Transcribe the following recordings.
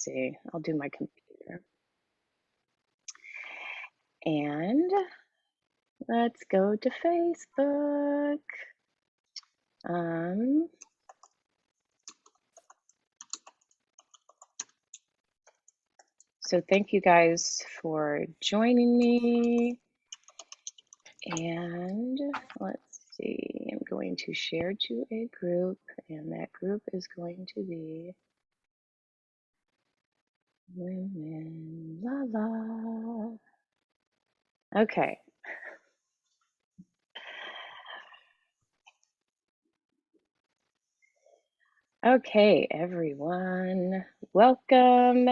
see, I'll do my computer. And let's go to Facebook. So thank you guys for joining me. And let's see, I'm going to share to a group, and that group is going to be Women La La. Okay. Okay, everyone, welcome.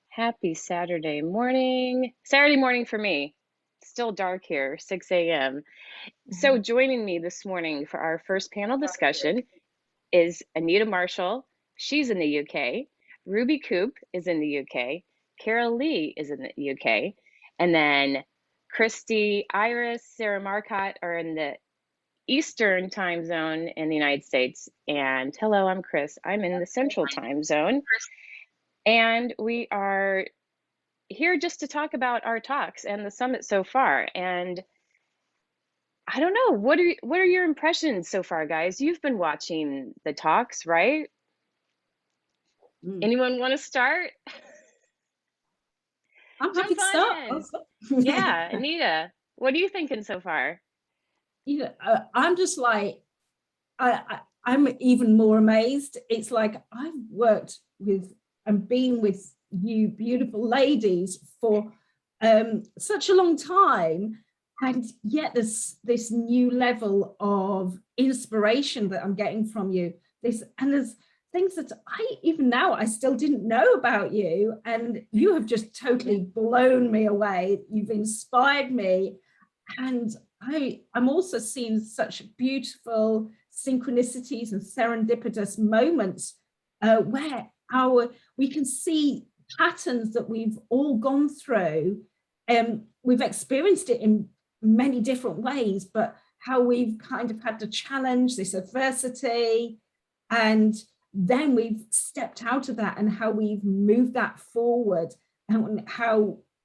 Happy Saturday morning. Saturday morning for me. Still dark here, 6 a.m. So joining me this morning for our first panel discussion is Anita Marshall. She's in the UK. Ruby Coupe is in the UK. Carol Lee is in the UK. And then Kristy, Iris, Sarah Marcotte are in the Eastern time zone in the United States. And hello, I'm Kris. I'm in the Central time zone. And we are here just to talk about our talks and the summit so far. And I don't know, what are your impressions so far, guys? You've been watching the talks, right? Anyone want to start? I'm happy to start. Yeah, Anita, what are you thinking so far? I'm just like, I'm even more amazed. It's like I've worked with and been with you beautiful ladies for such a long time, and yet there's this new level of inspiration that I'm getting from you. There's things that even now I still didn't know about you, and you have just totally blown me away. You've inspired me, and I'm also seeing such beautiful synchronicities and serendipitous moments where we can see patterns that we've all gone through. We've experienced it in many different ways, but how we've kind of had to challenge this adversity, and then we've stepped out of that, and how we've moved that forward, and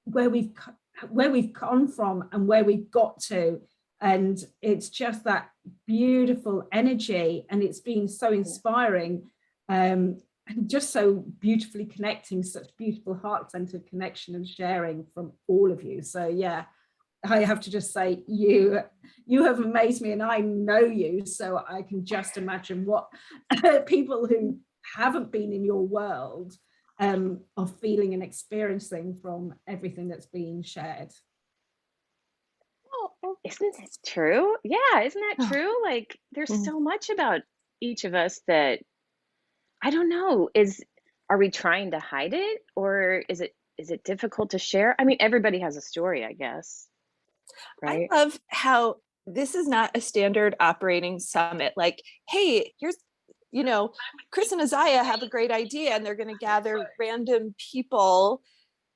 where we've come from and where we've got to. And it's just that beautiful energy, and it's been so inspiring, and just so beautifully connecting, such beautiful heart-centered connection and sharing from all of you. So yeah, I have to just say, you have amazed me, and I know you, so I can just imagine what people who haven't been in your world are feeling and experiencing from everything that's being shared. Oh, isn't that true? Yeah, isn't that true? Like, there's so much about each of us that, I don't know, are we trying to hide it, or is it difficult to share? I mean, everybody has a story, I guess. Right? I love how this is not a standard operating summit. Like, hey, here's, Kris and Isaiah have a great idea, and they're going to gather random people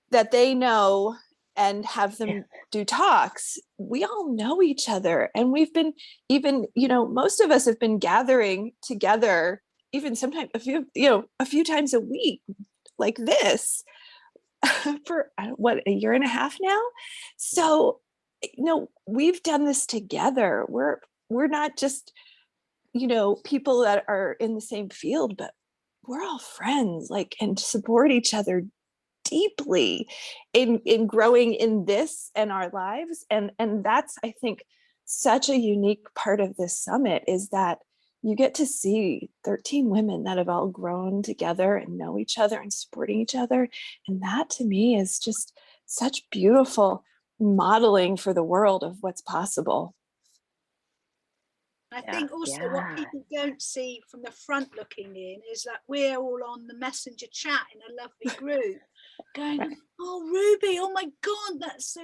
that they know and have them do talks. We all know each other, and we've been most of us have been gathering together, even sometimes a few times a week like this for a year and a half now. So we've done this together. We're not just people that are in the same field, but we're all friends, and support each other deeply in growing in this and our lives. And that's, I think, such a unique part of this summit, is that you get to see 13 women that have all grown together and know each other and supporting each other. And that, to me, is just such beautiful modeling for the world of what's possible. I think also what people don't see from the front looking in is that we're all on the messenger chat in a lovely group going, oh, Ruby, oh my God, that's so,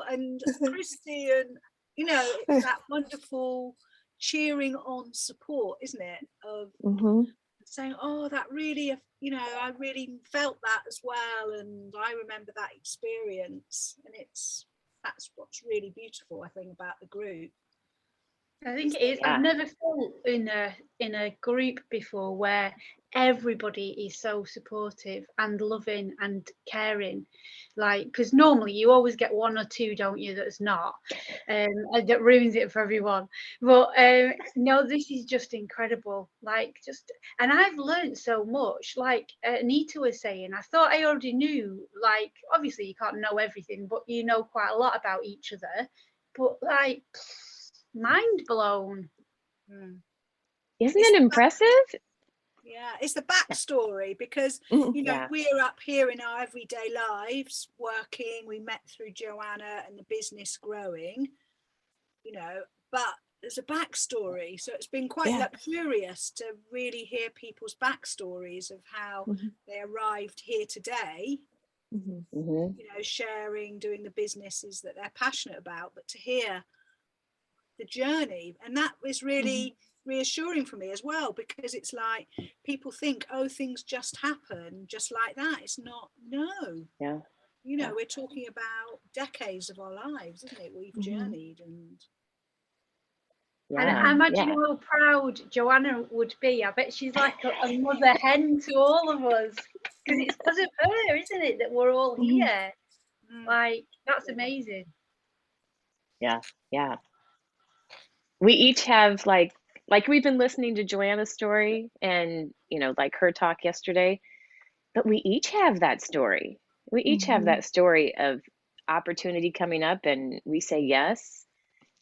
and Kristy, and, it's that wonderful cheering on support, isn't it? Of saying, oh, that really, I really felt that as well. And I remember that experience. And that's what's really beautiful, I think, about the group. I think it is. I've never felt in a group before where everybody is so supportive and loving and caring, like, because normally you always get one or two, don't you, that's not, and that ruins it for everyone. But no, this is just incredible, like, just, and I've learned so much, like Anita was saying. I thought I already knew, like, obviously you can't know everything, but you know quite a lot about each other, but like, mind blown. Isn't It's it the impressive? Yeah, it's the backstory, because Mhm. you know, Yeah. we're up here in our everyday lives working. We met through Joanna and the business growing, you know, but there's a backstory. So it's been quite Yeah. luxurious to really hear people's backstories of how Mhm. they arrived here today, Mhm. Hmm. you know, sharing, doing the businesses that they're passionate about, but to hear the journey. And that was really reassuring for me as well, because it's like, people think, oh, things just happen just like that. It's not. No, Yeah. you know, Yeah. we're talking about decades of our lives, isn't it? We've Mhm. journeyed. And Yeah. I imagine Yeah. how proud Joanna would be. I bet she's like a mother hen to all of us, because it's because of her, isn't it, that we're all here. Like, that's amazing. Yeah. Yeah. We each have like we've been listening to Joanna's story and, you know, like her talk yesterday, but we each have that story. We each have Mhm. that story of opportunity coming up and we say yes.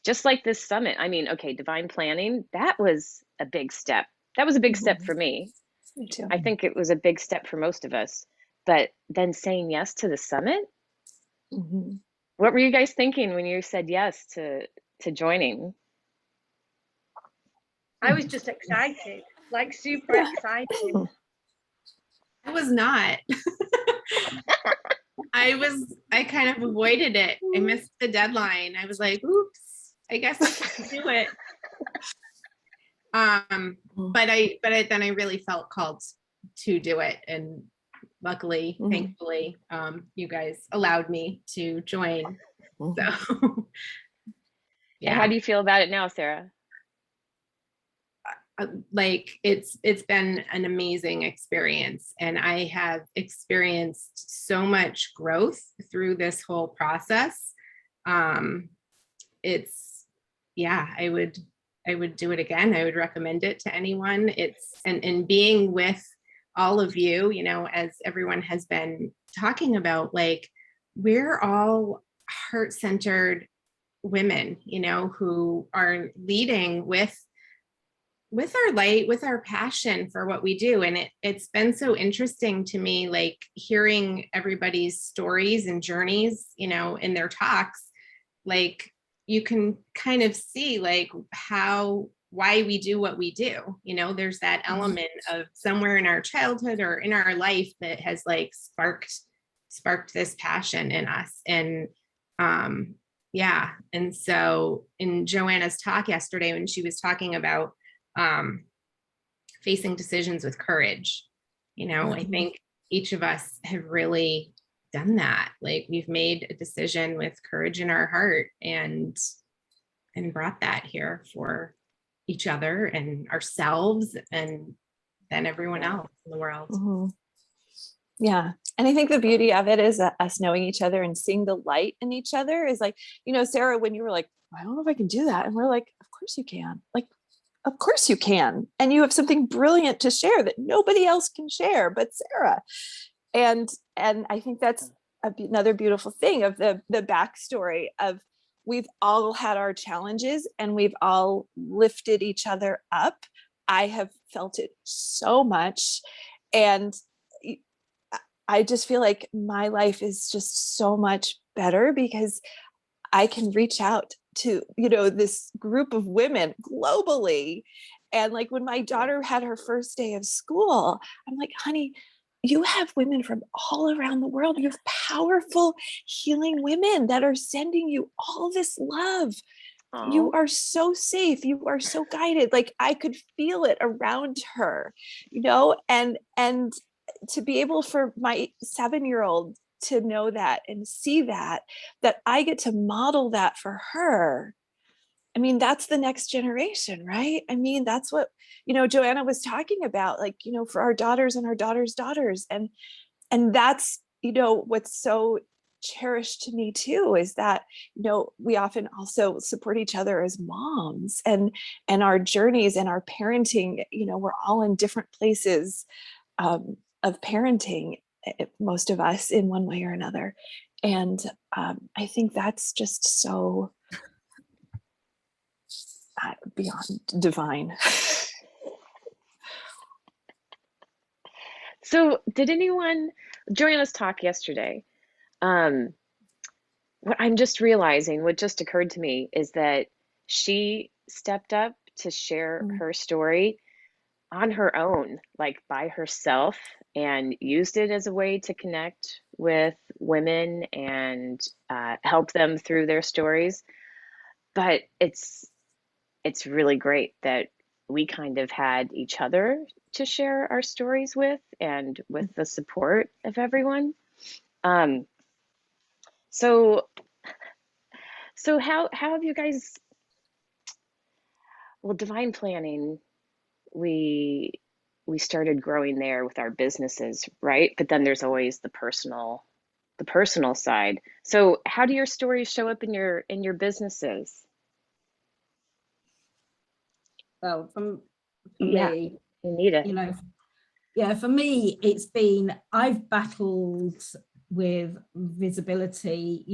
Just like this summit. I mean, okay, divine planning, that was a big step. That was a big step Mhm. for me. Me too. I think it was a big step for most of us. But then saying yes to the summit, Mhm. what were you guys thinking when you said yes to joining? I was just excited, like super excited. I was not. I kind of avoided it. I missed the deadline. I was like, oops, I guess I can't do it. But then I really felt called to do it. And luckily, Mhm. thankfully, you guys allowed me to join. Mhm. So How yeah, do you feel about it now, Sarah? like it's been an amazing experience, and I have experienced so much growth through this whole process. It's yeah, I would do it again. I would recommend it to anyone. It's and being with all of you, you know, as everyone has been talking about, like, we're all heart-centered women, you know, who are leading with our light, with our passion for what we do. And it's been so interesting to me, like, hearing everybody's stories and journeys, you know, in their talks. Like, you can kind of see, like, why we do what we do. You know, there's that element of somewhere in our childhood or in our life that has, like, sparked this passion in us. And yeah. And so in Joanna's talk yesterday, when she was talking about facing decisions with courage, you know, I think each of us have really done that. Like, we've made a decision with courage in our heart and brought that here for each other and ourselves, and then everyone else in the world. Mhm. Yeah. And I think the beauty of it is that us knowing each other and seeing the light in each other is like, you know, Sarah, when you were like, I don't know if I can do that. And we're like, of course you can. Like, of course you can. And you have something brilliant to share that nobody else can share but Sarah. And I think that's another beautiful thing of the backstory of, we've all had our challenges and we've all lifted each other up. I have felt it so much. And I just feel like my life is just so much better because I can reach out to, you know, this group of women globally. And like, when my daughter had her first day of school, I'm like, honey, you have women from all around the world. You have powerful, healing women that are sending you all this love. You Oh, are so safe. You are so guided. Like, I could feel it around her, you know, and to be able for my 7-year-old to know that and see that I get to model that for her. I mean, that's the next generation, right? I mean, that's what, Joanna was talking about, like, for our daughters and our daughters' daughters. And that's, what's so cherished to me too, is that, we often also support each other as moms, and our journeys and our parenting, we're all in different places of parenting, most of us in one way or another. And I think that's just so beyond divine. So did anyone join us talk yesterday? What I'm just realizing, what just occurred to me is that she stepped up to share her story on her own, like by herself, and used it as a way to connect with women and help them through their stories. But it's really great that we kind of had each other to share our stories with, and with the support of everyone. So how have you guys, well, divine planning, we started growing there with our businesses, right? But then there's always the personal side. So how do your stories show up in your businesses? Well, for Yeah, me, Anita. for me, it's been, I've battled with visibility,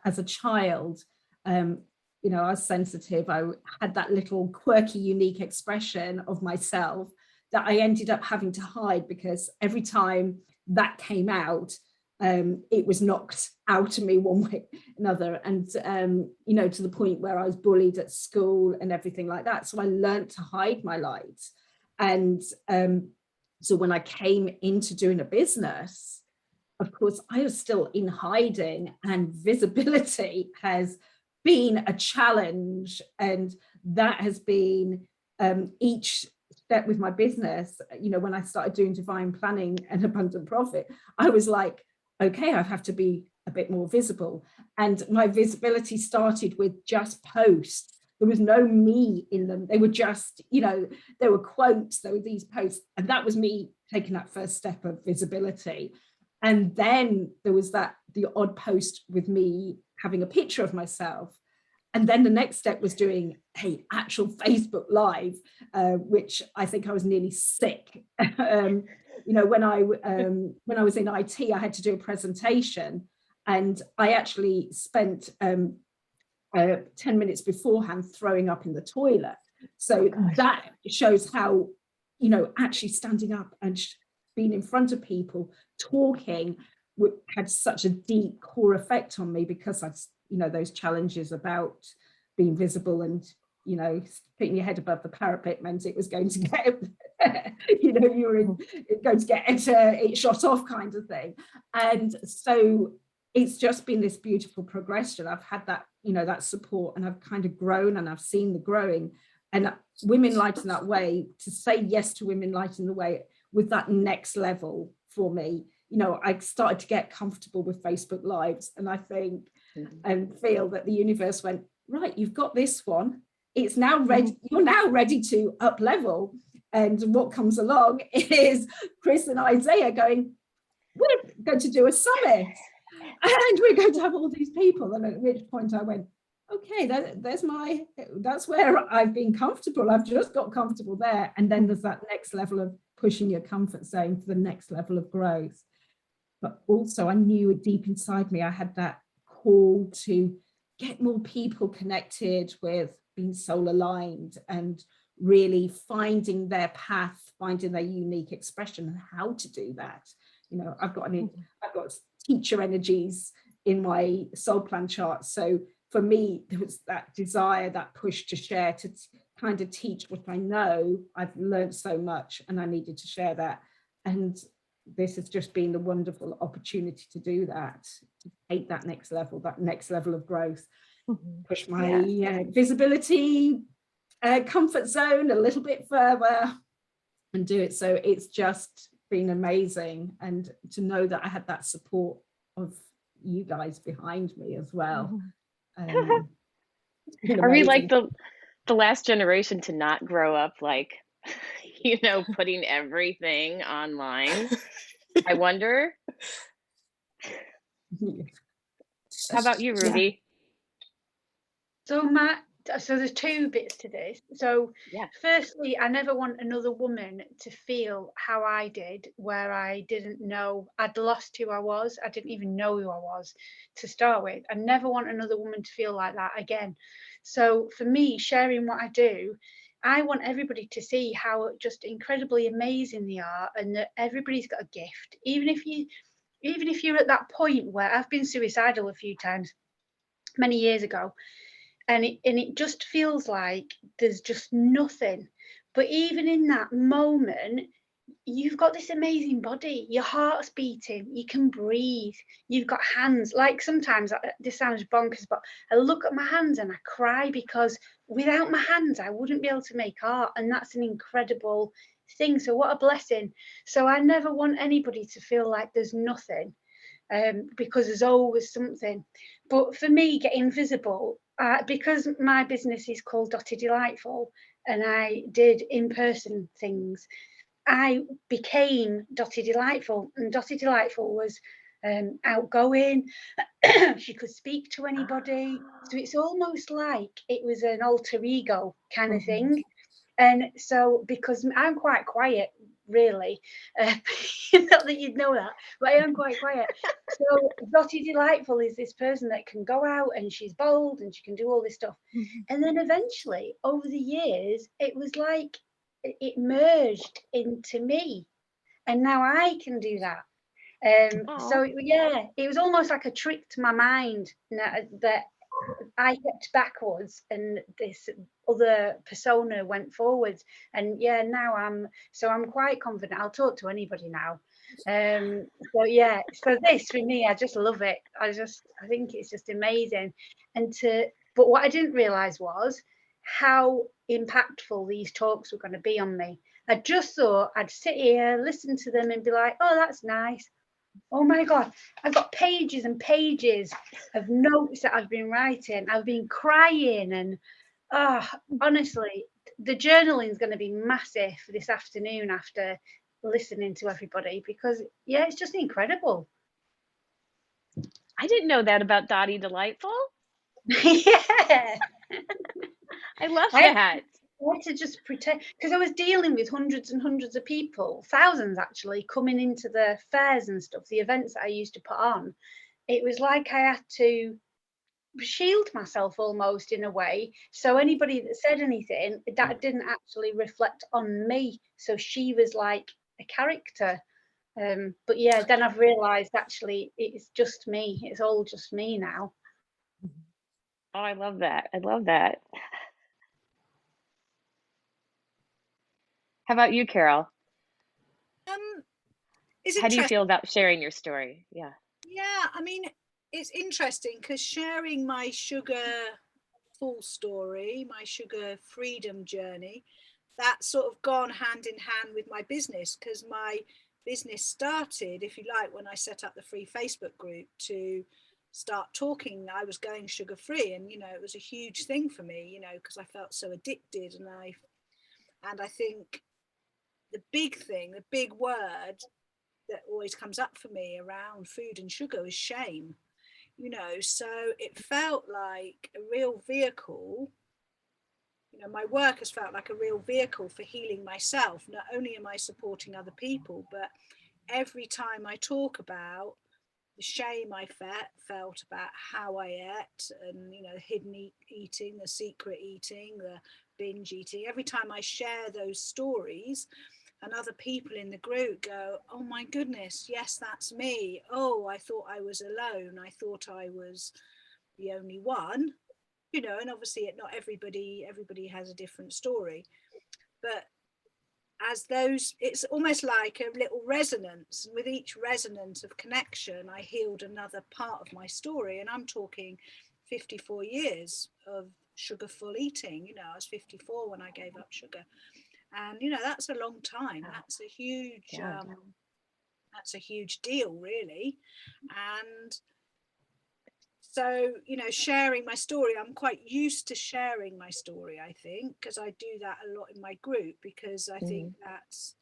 as a child, I was sensitive. I had that little quirky, unique expression of myself that I ended up having to hide, because every time that came out, it was knocked out of me one way or another. And, to the point where I was bullied at school and everything like that. So I learned to hide my light. And so when I came into doing a business, of course, I was still in hiding, and visibility has been a challenge. And that has been each step with my business. When I started doing divine planning and abundant profit, I was like, okay, I have to be a bit more visible. And my visibility started with just posts. There was no me in them. They were just, there were quotes, there were these posts. And that was me taking that first step of visibility. And then there was the odd post with me having a picture of myself. And then the next step was doing actual Facebook Live, which I think I was nearly sick. When I was in IT, I had to do a presentation, and I actually spent 10 minutes beforehand throwing up in the toilet. So that shows how, actually standing up and being in front of people, talking, had such a deep core effect on me, because I've, those challenges about being visible and, putting your head above the parapet meant it was going to get, you were going to get it shot off, kind of thing. And so it's just been this beautiful progression. I've had that, that support, and I've kind of grown, and I've seen the growing. And Women Light in That Way, to say yes to Women Light in the Way with that next level for me, I started to get comfortable with Facebook Lives, and I think and feel that the universe went, right, you've got this one. It's now ready. You're now ready to up level. And what comes along is Kris and Isaiah going, we're going to do a summit, and we're going to have all these people. And at which point I went, okay, that's where I've been comfortable. I've just got comfortable there. And then there's that next level of pushing your comfort zone to the next level of growth. But also I knew deep inside me, I had that call to get more people connected with being soul aligned, and really finding their path, finding their unique expression, and how to do that. I've got teacher energies in my soul plan chart. So for me, there was that desire, that push to share, to kind of teach what I know. I've learned so much, and I needed to share that. And this has just been the wonderful opportunity to do that, to take that next level of growth, push my visibility, comfort zone a little bit further, and do it. So it's just been amazing. And to know that I had that support of you guys behind me as well. Are we like the last generation to not grow up like, putting everything online? I wonder. How about you, Yeah. Ruby? So there's two bits to this. So Yeah. firstly, I never want another woman to feel how I did, where I didn't know, I'd lost who I was. I didn't even know who I was to start with. I never want another woman to feel like that again. So for me, sharing what I do, I want everybody to see how just incredibly amazing they are, and that everybody's got a gift. Even if you're at that point where I've been suicidal a few times many years ago, and it just feels like there's just nothing. But even in that moment, you've got this amazing body, your heart's beating, you can breathe, you've got hands. Like sometimes this sounds bonkers, but I look at my hands and I cry, because without my hands I wouldn't be able to make art, and that's an incredible thing. So what a blessing. So I never want anybody to feel like there's nothing, because there's always something. But for me, getting visible, because my business is called Dotty Delightful, and I did in-person things, I became Dotty Delightful, and Dotty Delightful was outgoing. She could speak to anybody. So it's almost like it was an alter ego kind of thing. And so, because I'm quite quiet, really, not that you'd know that, but I am quite quiet. So Dotty Delightful is this person that can go out, and she's bold, and she can do all this stuff. And then eventually, over the years, it was like it merged into me, and now I can do that. So yeah, it was almost like a trick to my mind that I kept backwards, and this other persona went forwards. And yeah, now I'm quite confident. I'll talk to anybody now. So yeah, so this for me, I just love it. I think it's just amazing. But what I didn't realize was how impactful these talks were going to be on me. I just thought I'd sit here, listen to them, and be like, oh, that's nice. Oh my God, I've got pages and pages of notes that I've been writing. I've been crying, and honestly, the journaling is going to be massive this afternoon after listening to everybody, because yeah, it's just incredible. I didn't know that about Dotty Delightful. Yeah. I love that. I had to just pretend, because I was dealing with hundreds and hundreds of people, thousands actually, coming into the fairs and stuff, the events that I used to put on. It was like I had to shield myself almost, in a way, so anybody that said anything that didn't actually reflect on me. So she was like a character. But yeah, then I've realized actually it's just me. It's all just me now. Oh, I love that. I love that. How about you, Carol? It's How do you interesting. feel about sharing your story? Yeah. Yeah, I mean, it's interesting because sharing my sugar full story, my sugar freedom journey, that's sort of gone hand in hand with my business, because my business started, if you like, when I set up the free Facebook group to start talking. I was going sugar free, and it was a huge thing for me, because I felt so addicted. And I think the big word that always comes up for me around food and sugar is shame. So it felt like a real vehicle. My work has felt like a real vehicle for healing myself. Not only am I supporting other people, but every time I talk about the shame I felt about how I ate, and hidden eating, the secret eating, the binge eating, every time I share those stories, and other people in the group go, oh my goodness, yes, that's me. Oh, I thought I was alone. I thought I was the only one. And obviously not everybody has a different story, but as those, it's almost like a little resonance. With each resonance of connection, I healed another part of my story. And I'm talking 54 years of sugar full eating. I was 54 when I gave up sugar, and that's a long time. That's a huge deal, really. And So, you know, sharing my story, I'm quite used to sharing my story, I think, because I do that a lot in my group, because I think that's,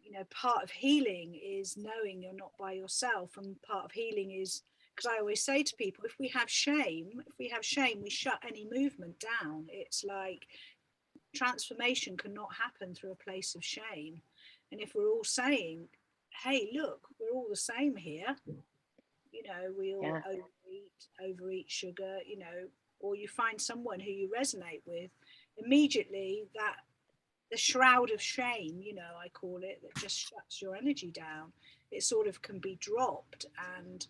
you know, part of healing is knowing you're not by yourself. And part of healing is, because I always say to people, if we have shame, we shut any movement down. It's like transformation cannot happen through a place of shame. And if we're all saying, hey, look, we're all the same here, you know, we all overeat sugar, you know, or you find someone who you resonate with, immediately that the shroud of shame, you know, I call it, that just shuts your energy down, it sort of can be dropped. And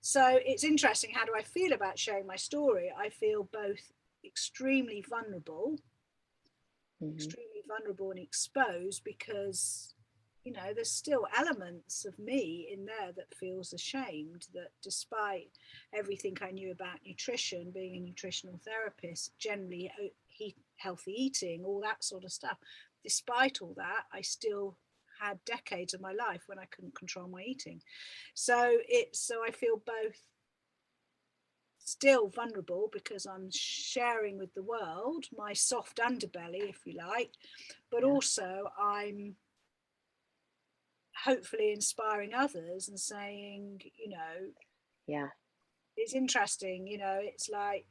so it's interesting, how do I feel about sharing my story? I feel both extremely vulnerable and exposed, because, you know, there's still elements of me in there that feels ashamed, that despite everything I knew about nutrition, being a nutritional therapist, generally healthy eating, all that sort of stuff, despite all that, I still had decades of my life when I couldn't control my eating. So I feel both still vulnerable, because I'm sharing with the world my soft underbelly, if you like, but also I'm hopefully inspiring others and saying, you know, it's interesting, you know, it's like,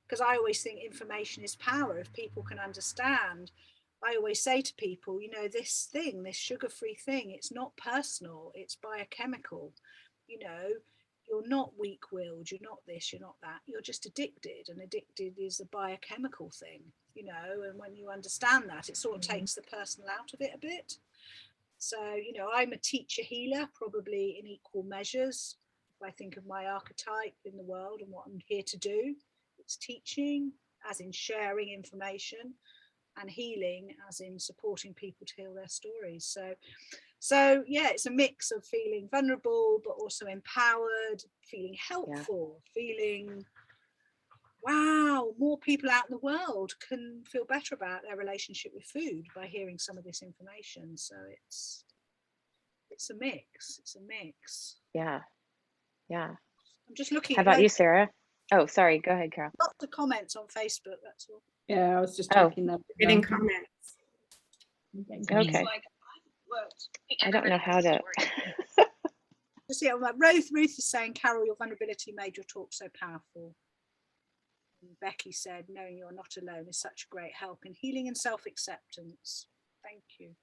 because I always think information is power. If people can understand, I always say to people, you know, this sugar-free thing, it's not personal, it's biochemical. You know, you're not weak-willed, you're not this, you're not that, you're just addicted, and addicted is a biochemical thing, you know. And when you understand that, it sort of takes the personal out of it a bit. So, you know, I'm a teacher healer, probably in equal measures. If I think of my archetype in the world and what I'm here to do, it's teaching, as in sharing information, and healing, as in supporting people to heal their stories. So yeah, it's a mix of feeling vulnerable, but also empowered, feeling helpful, feeling, wow, more people out in the world can feel better about their relationship with food by hearing some of this information. So it's a mix. Yeah. I'm just looking. How about you, Sarah? Oh, sorry. Go ahead, Carol. Lots of comments on Facebook. That's all. Yeah, I was just checking that. Getting comments. Okay. I don't know how to. Just see, Ruth is saying, Carol, your vulnerability made your talk so powerful. And Becky said, knowing you're not alone is such a great help in healing and self-acceptance. Thank you.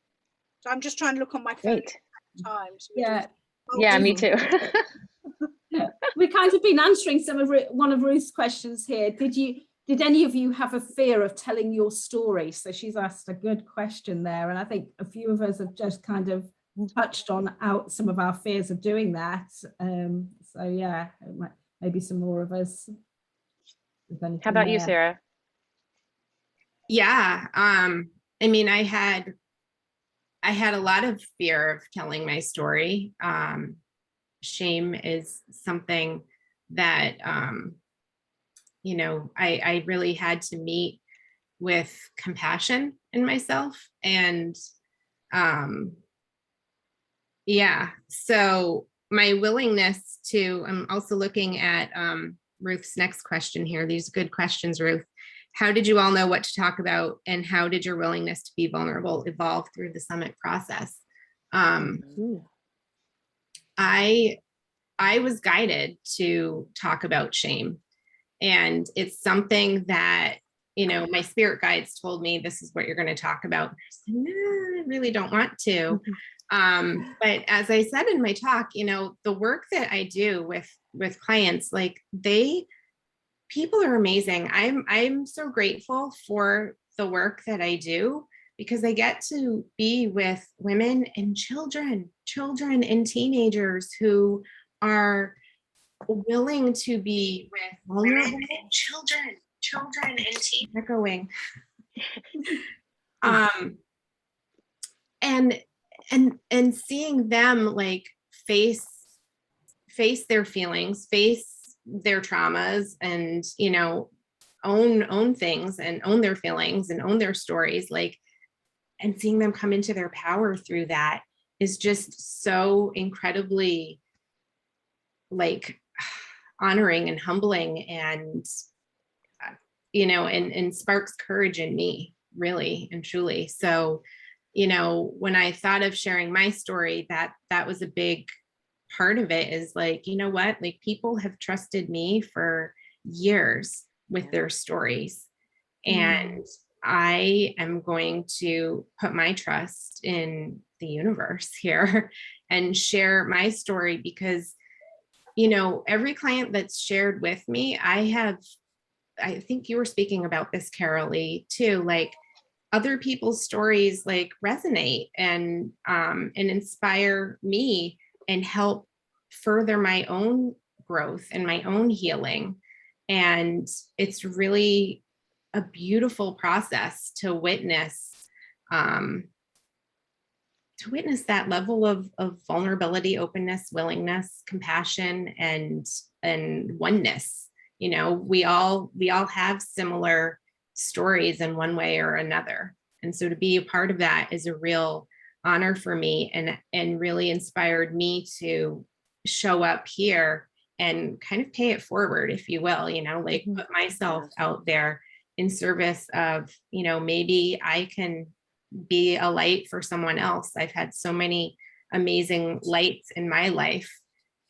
So I'm just trying to look on my phone at times. Yeah, me too. We've kind of been answering one of Ruth's questions here. Did any of you have a fear of telling your story? So she's asked a good question there, and I think a few of us have just kind of touched on some of our fears of doing that. So yeah, maybe some more of us. How about you, Sarah? Yeah, I mean, I had a lot of fear of telling my story. Shame is something that, you know, I really had to meet with compassion in myself. And yeah, so my willingness to, I'm also looking at Ruth's next question here. These good questions, Ruth. How did you all know what to talk about, and how did your willingness to be vulnerable evolve through the summit process? I was guided to talk about shame, and it's something that, you know, my spirit guides told me, this is what you're going to talk about. I was like, no, I really don't want to. But as I said in my talk, you know, the work that I do with clients, like people are amazing. I'm so grateful for the work that I do, because I get to be with women and children and teenagers who are willing to be with vulnerable children and teenagers. Echoing. And seeing them like face their feelings, face their traumas, and, you know, own things and own their feelings and own their stories, like, and seeing them come into their power through that is just so incredibly, like, honoring and humbling, and and sparks courage in me, really and truly. So, when I thought of sharing my story, that was a big part of it, is like, you know what, like, people have trusted me for years with their stories, and I am going to put my trust in the universe here and share my story, because every client that's shared with me, I think you were speaking about this, Carolee, too, like, other people's stories like resonate and inspire me and help further my own growth and my own healing. And it's really a beautiful process to witness that level of vulnerability, openness, willingness, compassion, and oneness. We all have similar stories in one way or another. And so to be a part of that is a real honor for me, and really inspired me to show up here and kind of pay it forward, if you will, like, put myself out there in service of, maybe I can be a light for someone else. I've had so many amazing lights in my life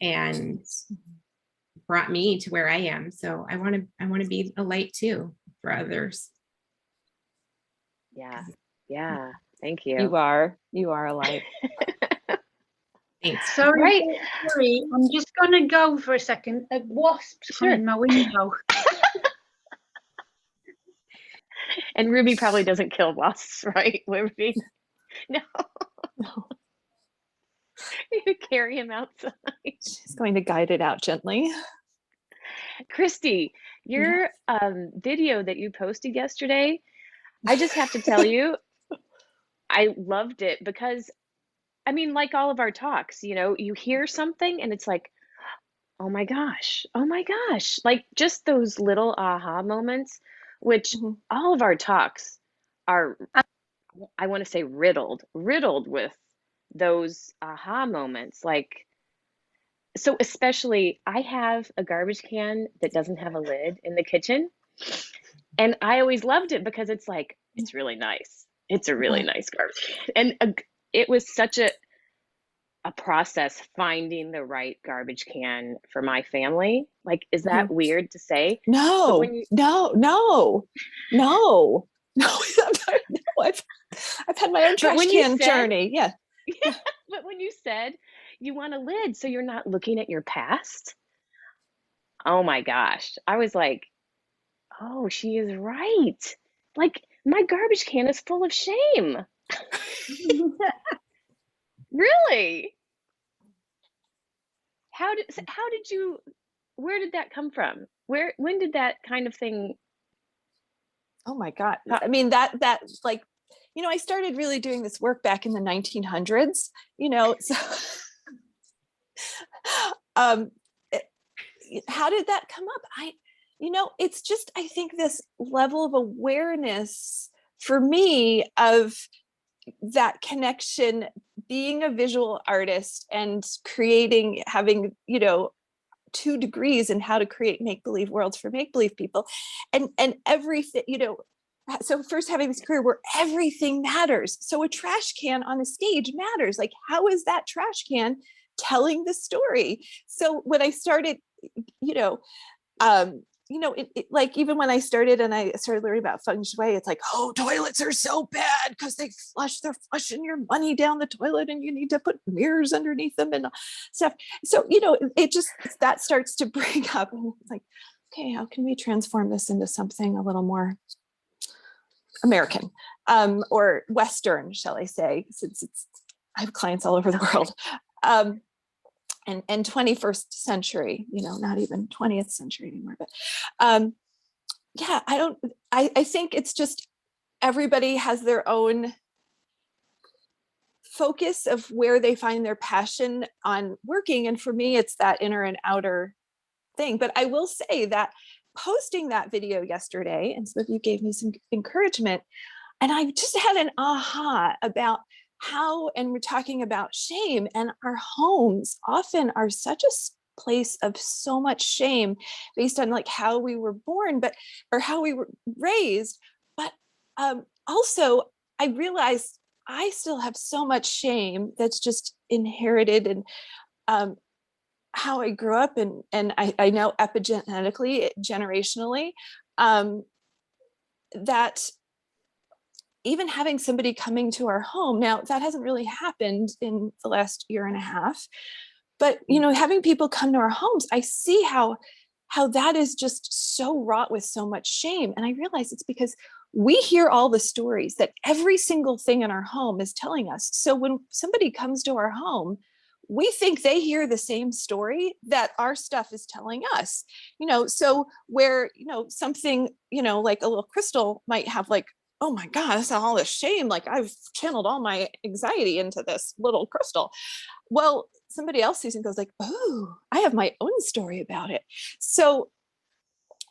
and brought me to where I am. So I want to be a light too for others. Yeah. Thank you. You are a light. Thanks. Sorry, Right. sorry, I'm just gonna go for a second. A wasp's come in my window. And Ruby probably doesn't kill wasps, right, Ruby? No. You carry him outside. She's going to guide it out gently. Kristy, your video that you posted yesterday, I just have to tell you, I loved it, because, I mean, like all of our talks, you hear something and it's like, oh my gosh, like just those little aha moments, which all of our talks are, I want to say, riddled with those aha moments. Like, so especially, I have a garbage can that doesn't have a lid in the kitchen, and I always loved it because it's like, it's really nice. It's a really nice garbage can. And it was such a process finding the right garbage can for my family. Like, is that weird to say? No. I've had my own trash can journey. Yeah. But when you said you want a lid so you're not looking at your past, oh my gosh, I was like, oh, she is right. Like, my garbage can is full of shame. Really? Where did that come from? When did that kind of thing? Oh my God. I mean, that like, I started really doing this work back in the 1900s, so how did that come up? It's just, I think this level of awareness for me of that connection, being a visual artist and having 2 degrees in how to create make-believe worlds for make-believe people, and everything, so first having this career where everything matters. So a trash can on a stage matters. Like, how is that trash can telling the story? So when I started, like, even when I started and I started learning about feng shui, it's like, oh, toilets are so bad because they're flushing your money down the toilet and you need to put mirrors underneath them and stuff. So, it just, that starts to bring up, and it's like, okay, how can we transform this into something a little more American, or Western, shall I say, since I have clients all over the world. And 21st century, not even 20th century anymore, but I think it's just, everybody has their own focus of where they find their passion on working. And for me, it's that inner and outer thing. But I will say that posting that video yesterday, and some of you gave me some encouragement, and I just had an aha about how, and we're talking about shame, and our homes often are such a place of so much shame based on like how we were born, but or how we were raised. But also I realized I still have so much shame that's just inherited, and how I grew up, and I know epigenetically, generationally, that even having somebody coming to our home now, that hasn't really happened in the last year and a half, but you know, having people come to our homes, I see how that is just so wrought with so much shame. And I realize it's because we hear all the stories that every single thing in our home is telling us. So when somebody comes to our home, we think they hear the same story that our stuff is telling us, you know. So where, you know, something, you know, like a little crystal might have like, oh my God, that's all this shame. Like I've channeled all my anxiety into this little crystal. Well, somebody else sees and goes like, oh, I have my own story about it. So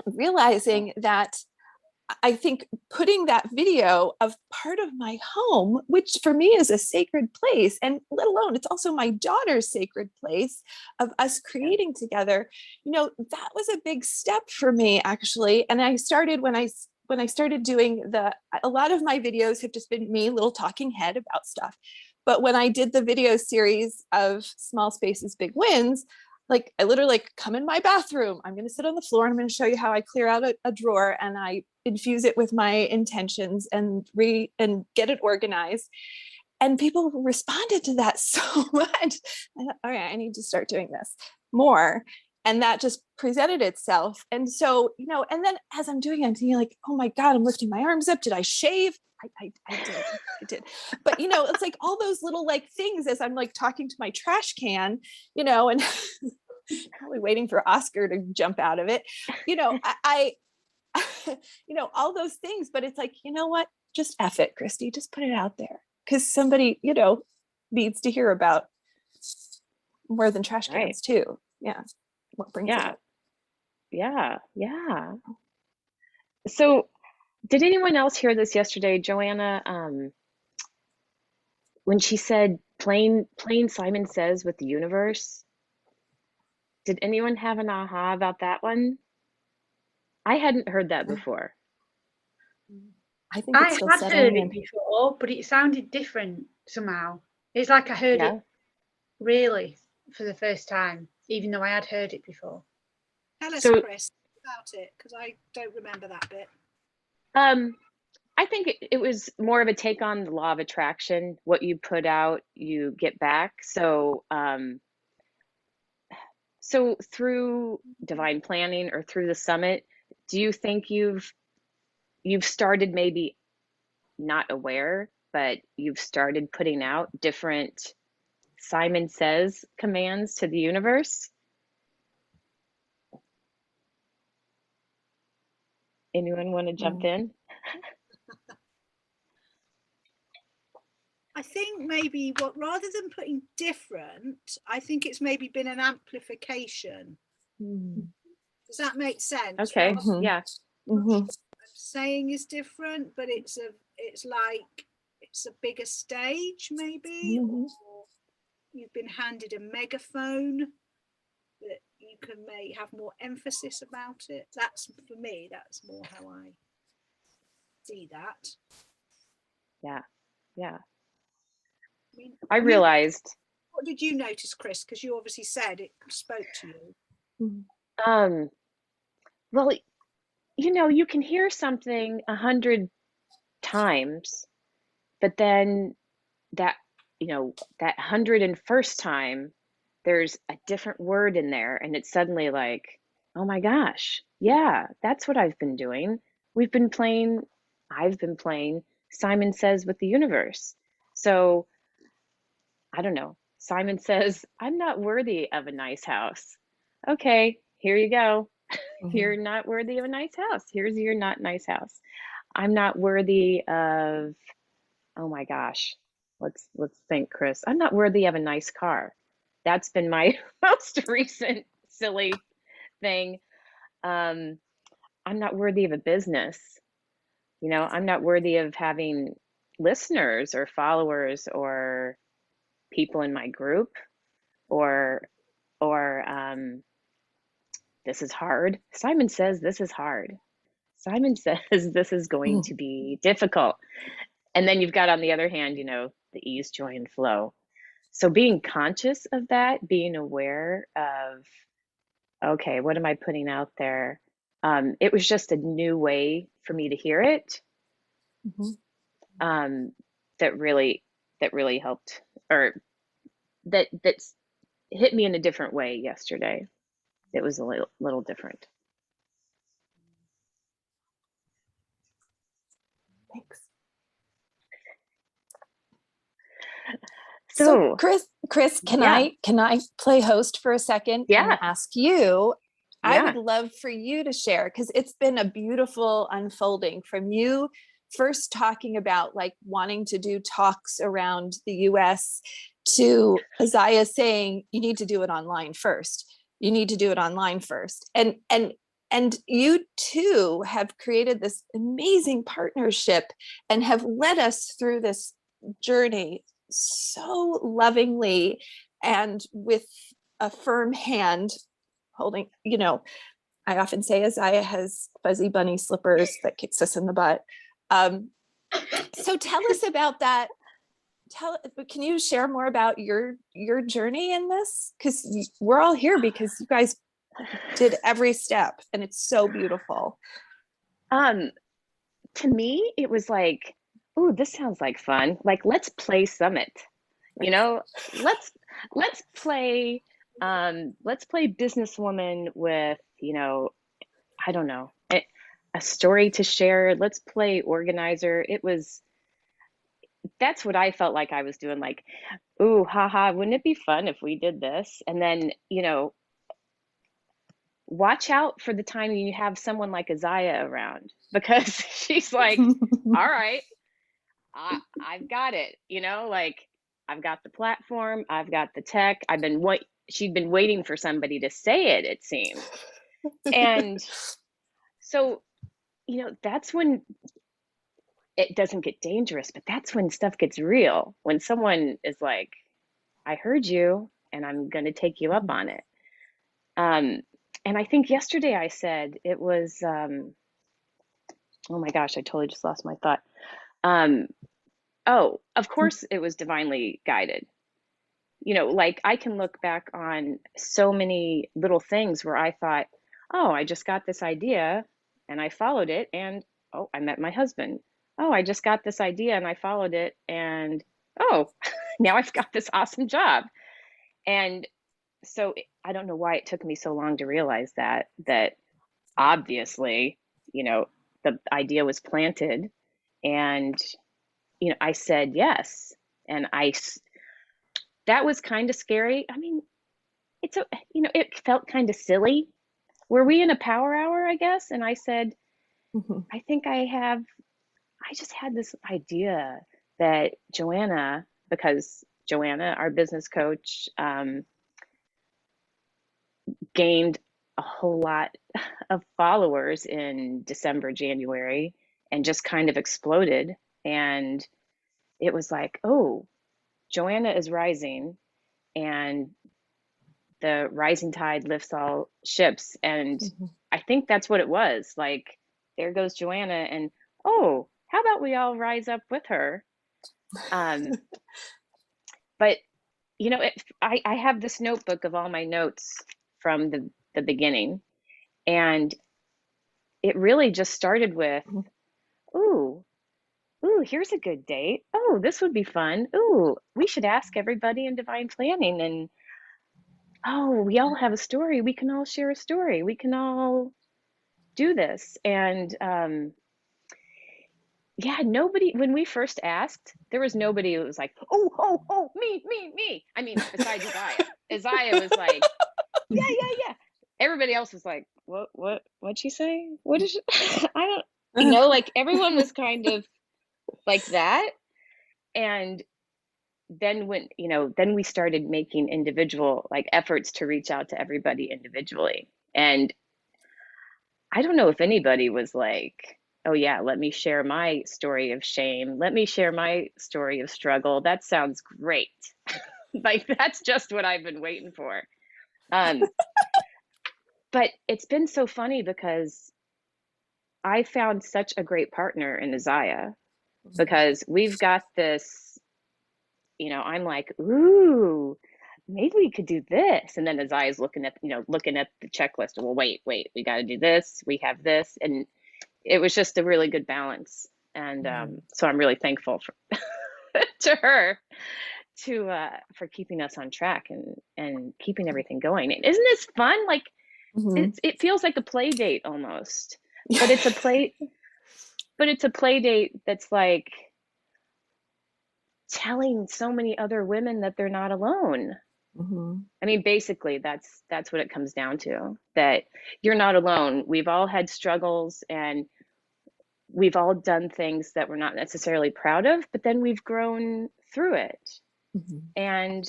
realizing that, I think putting that video of part of my home, which for me is a sacred place, and let alone it's also my daughter's sacred place of us creating together, you know, that was a big step for me actually. And I started when I started doing a lot of my videos have just been me, little talking head about stuff. But when I did the video series of Small Spaces, Big Wins, like I literally like come in my bathroom, I'm going to sit on the floor and I'm going to show you how I clear out a drawer and I infuse it with my intentions and get it organized. And people responded to that so much. I thought, all right, I need to start doing this more. And that just presented itself. And so, you know, and then as I'm doing it, I'm thinking like, oh my God, I'm lifting my arms up. Did I shave? I did. But, you know, it's like all those little like things as I'm like talking to my trash can, you know, and probably waiting for Oscar to jump out of it. You know, I you know, all those things, but it's like, you know what, just F it, Kristy, just put it out there. Cause somebody, you know, needs to hear about more than trash cans too. Yeah. What brings it up. Yeah. Yeah. So did anyone else hear this yesterday, Joanna? When she said plain Simon Says with the universe, did anyone have an aha about that one? I hadn't heard that before. I think it's still I had settling heard in. it before, but it sounded different somehow. It's like I heard it really for the first time, even though I had heard it before. Tell us, So, Kris, about it, because I don't remember that bit. I think it was more of a take on the law of attraction. What you put out, you get back. So, so through divine planning or through the summit, do you think you've started maybe not aware, but you've started putting out different Simon Says commands to the universe? Anyone want to jump in? I think maybe rather than putting different, I think it's maybe been an amplification. Does that make sense? Okay. Yeah. I'm saying is different, but it's like it's a bigger stage maybe, or you've been handed a megaphone that you can have more emphasis about it. That's, for me, that's more how I see that. Yeah. I realized. What did you notice, Kris? Because you obviously said it spoke to you. Well, you know, you can hear something 100 times, but then that, you know, that 101st time, there's a different word in there, and it's suddenly like, oh my gosh, yeah, that's what I've been doing. I've been playing Simon Says with the universe. So I don't know. Simon says, I'm not worthy of a nice house. Okay, here you go. You're not worthy of a nice house. Here's your not nice house. I'm not worthy of, oh my gosh. Let's think, Kris. I'm not worthy of a nice car. That's been my most recent silly thing. I'm not worthy of a business. You know, I'm not worthy of having listeners or followers or people in my group or this is hard. Simon says this is hard. Simon says this is going to be difficult. And then you've got, on the other hand, you know, the ease, joy, and flow. So being conscious of that, being aware of, okay, what am I putting out there? It was just a new way for me to hear it. That really helped, or that's hit me in a different way yesterday. It was a little different. Thanks. So Kris, can yeah. I play host for a second Yeah. and ask you? I Yeah. would love for you to share, because it's been a beautiful unfolding from you first talking about like wanting to do talks around the US to Isaiah saying you need to do it online first. You need to do it online first. And you two have created this amazing partnership and have led us through this journey so lovingly and with a firm hand holding, you know, I often say Isaiah has fuzzy bunny slippers that kicks us in the butt. So tell us about that. Can you share more about your journey in this? Because we're all here because you guys did every step and it's so beautiful. To me, it was like, ooh, this sounds like fun. Like, let's play Summit. You know, let's play businesswoman with, you know, I don't know, a story to share. Let's play organizer. That's what I felt like I was doing. Like, ooh, haha, wouldn't it be fun if we did this? And then, you know, watch out for the time you have someone like Isaiah around, because she's like, all right, I've got it, you know, like I've got the platform, I've got the tech. She'd been waiting for somebody to say it, it seemed. And so, you know, that's when it doesn't get dangerous, but that's when stuff gets real. When someone is like, I heard you and I'm going to take you up on it. And I think yesterday I said it was, oh my gosh, I totally just lost my thought. Oh, of course it was divinely guided. You know, like I can look back on so many little things where I thought, oh, I just got this idea and I followed it, and oh, I met my husband. Oh, I just got this idea and I followed it, and oh, now I've got this awesome job. And so I don't know why it took me so long to realize that obviously, you know, the idea was planted, and, you know, I said yes. And that was kind of scary. I mean, you know, it felt kind of silly. Were we in a power hour, I guess? And I said, I think I just had this idea that Joanna, because Joanna, our business coach, gained a whole lot of followers in December, January, and just kind of exploded. And it was like, oh, Joanna is rising, and the rising tide lifts all ships. And I think that's what it was. Like, there goes Joanna, and oh, how about we all rise up with her? But, you know, I have this notebook of all my notes from the beginning, and it really just started with, ooh, here's a good date. Oh, this would be fun. Ooh, we should ask everybody in divine planning. And oh, we all have a story. We can all share a story. We can all do this. And yeah, nobody, when we first asked, there was nobody who was like, oh, me. I mean, besides Isaiah. Isaiah was like, yeah. Everybody else was like, what'd she say? What is she? I don't, you know, like everyone was kind of like that. And then then we started making individual like efforts to reach out to everybody individually. And I don't know if anybody was like, oh yeah, let me share my story of shame. Let me share my story of struggle. That sounds great. Like, that's just what I've been waiting for. But it's been so funny because I found such a great partner in Isaiah, because we've got this, I'm like, ooh, maybe we could do this. And then Isaiah's looking at the checklist. Well, wait, we got to do this. We have this. And it was just a really good balance. And so I'm really thankful to her for keeping us on track and keeping everything going. And isn't this fun? Like, it feels like a play date almost, but it's a play date that's like telling so many other women that they're not alone. I mean, basically that's what it comes down to, that you're not alone. We've all had struggles, and we've all done things that we're not necessarily proud of, but then we've grown through it. And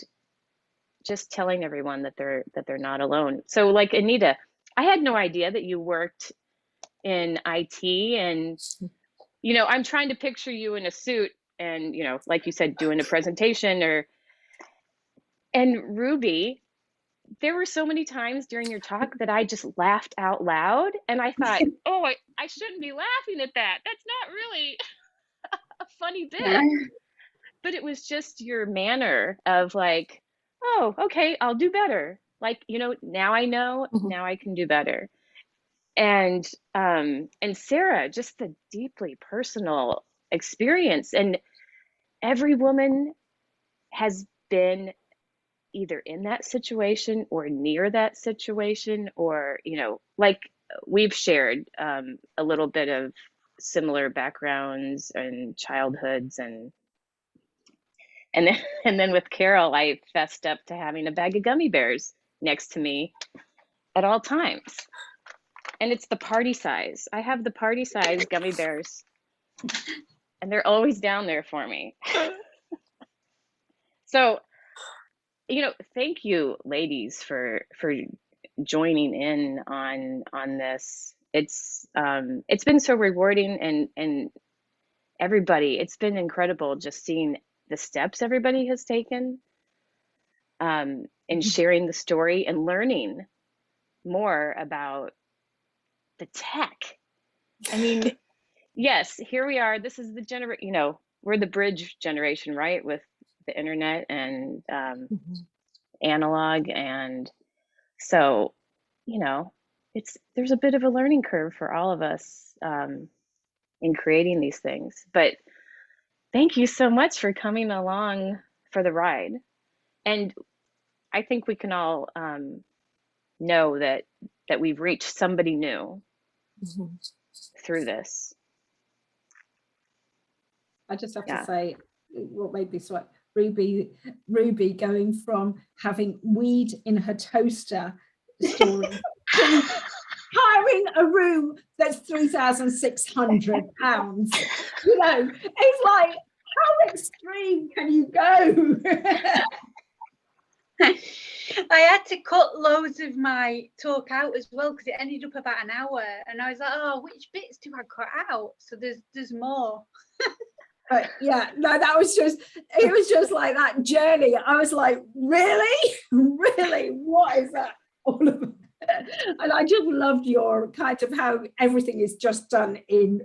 just telling everyone that they're not alone. So like, Anita, I had no idea that you worked in IT, and I'm trying to picture you in a suit and like you said, doing a presentation. And Ruby, there were so many times during your talk that I just laughed out loud, and I thought, oh, I shouldn't be laughing at that. That's not really a funny bit. But it was just your manner of like, oh, okay, I'll do better. Like, now I know, now I can do better. And Sarah, just the deeply personal experience. And every woman has been either in that situation or near that situation, or, like we've shared a little bit of similar backgrounds and childhoods, and then with Carol, I fessed up to having a bag of gummy bears next to me at all times. And it's the party size. I have the party size gummy bears, and they're always down there for me. So, thank you, ladies, for joining in on this. It's been so rewarding, and everybody, it's been incredible just seeing the steps everybody has taken, and sharing the story and learning more about the tech. I mean, yes, here we are. This is the we're the bridge generation, right? With the internet and analog. And so, there's a bit of a learning curve for all of us in creating these things. But thank you so much for coming along for the ride. And I think we can all know that we've reached somebody new through this. I just have to say, what made me sweat, Ruby going from having weed in her toaster story to hiring a room that's £3,600. It's like, how extreme can you go? I had to cut loads of my talk out as well, because it ended up about an hour, and I was like, oh, which bits do I cut out? So there's more. But yeah, no, it was just like that journey. I was like, really? What is that all about? And I just loved your kind of how everything is just done in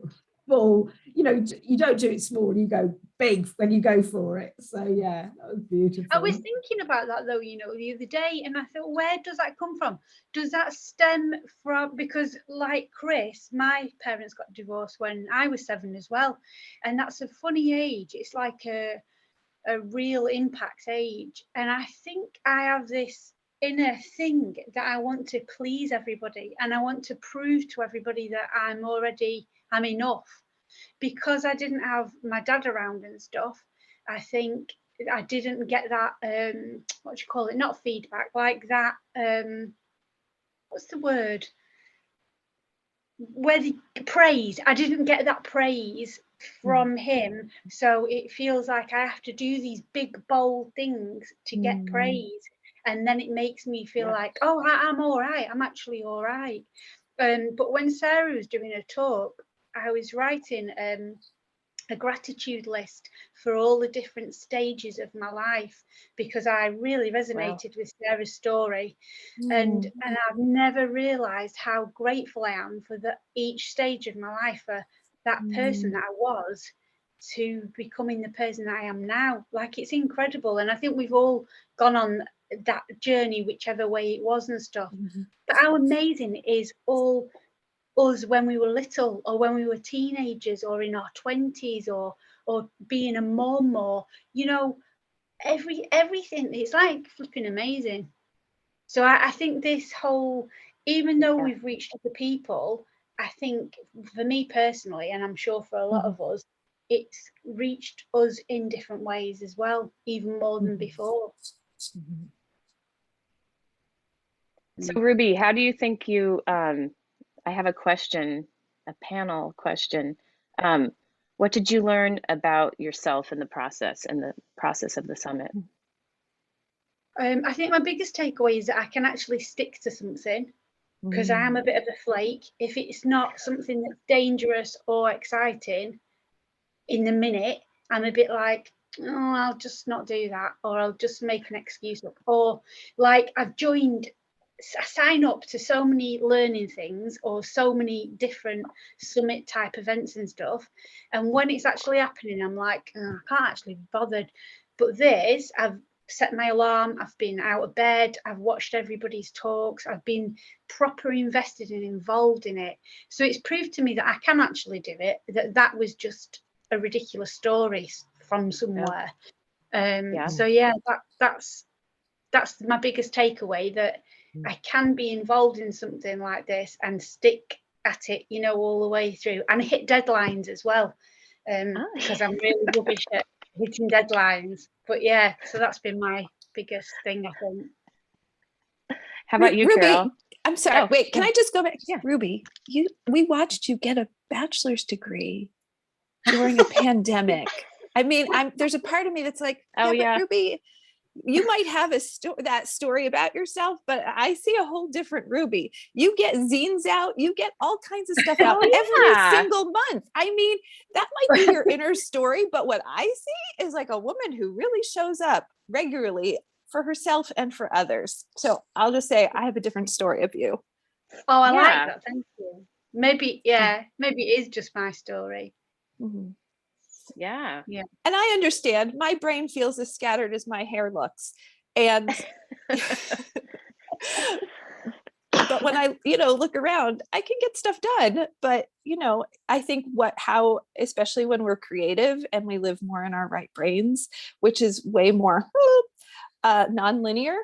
full, you don't do it small, you go big when you go for it. So yeah, that was beautiful. I was thinking about that though, the other day, and I thought, where does that come from? Does that stem from, because like Kris, my parents got divorced when I was 7 as well, and that's a funny age. It's like a real impact age, and I think I have this inner thing that I want to please everybody, and I want to prove to everybody that I'm enough. Because I didn't have my dad around and stuff, I think I didn't get that what do you call it, not feedback, like that what's the word, where the praise. I didn't get that praise from him, so it feels like I have to do these big bold things to get praise, and then it makes me feel like, oh, I'm all right, I'm actually all right. But when Sarah was doing her talk, I was writing a gratitude list for all the different stages of my life, because I really resonated with Sarah's story. And I've never realized how grateful I am for each stage of my life, for that person that I was to becoming the person that I am now. Like, it's incredible. And I think we've all gone on that journey, whichever way it was and stuff. But how amazing it is, all us when we were little, or when we were teenagers, or in our 20s, or being a mom, or, you know, everything. It's like flipping amazing. So I think this whole, even though we've reached other people, I think for me personally, and I'm sure for a lot of us, it's reached us in different ways as well, even more than before. So Ruby, how do you think you, I have a question, a panel question. What did you learn about yourself in the process of the summit? I think my biggest takeaway is that I can actually stick to something, because I am a bit of a flake. If it's not something that's dangerous or exciting in the minute, I'm a bit like, oh, I'll just not do that, or I'll just make an excuse up. Or like, I sign up to so many learning things, or so many different summit type events and stuff, and when it's actually happening, I'm like, oh, I can't actually be bothered. But this, I've set my alarm, I've been out of bed, I've watched everybody's talks, I've been proper invested and involved in it. So it's proved to me that I can actually do it, that was just a ridiculous story from somewhere. So yeah, that's my biggest takeaway, that I can be involved in something like this and stick at it, you know, all the way through, and hit deadlines as well, because I'm really rubbish at hitting deadlines. But yeah, so that's been my biggest thing, I think. How about you, Ruby? Carol? I'm sorry. Oh, wait, can I just go back? Yeah. Ruby, we watched you get a bachelor's degree during a pandemic. I mean, there's a part of me that's like, Oh, but yeah. Ruby, you might have that story about yourself, but I see a whole different Ruby. You get zines out, you get all kinds of stuff out every single month. I mean, that might be your inner story, but what I see is like a woman who really shows up regularly for herself and for others. So I'll just say I have a different story of you. Oh, I like that. Thank you. Maybe it is just my story. Yeah. And I understand, my brain feels as scattered as my hair looks. And but when I, look around, I can get stuff done. But, I think how, especially when we're creative and we live more in our right brains, which is way more non-linear,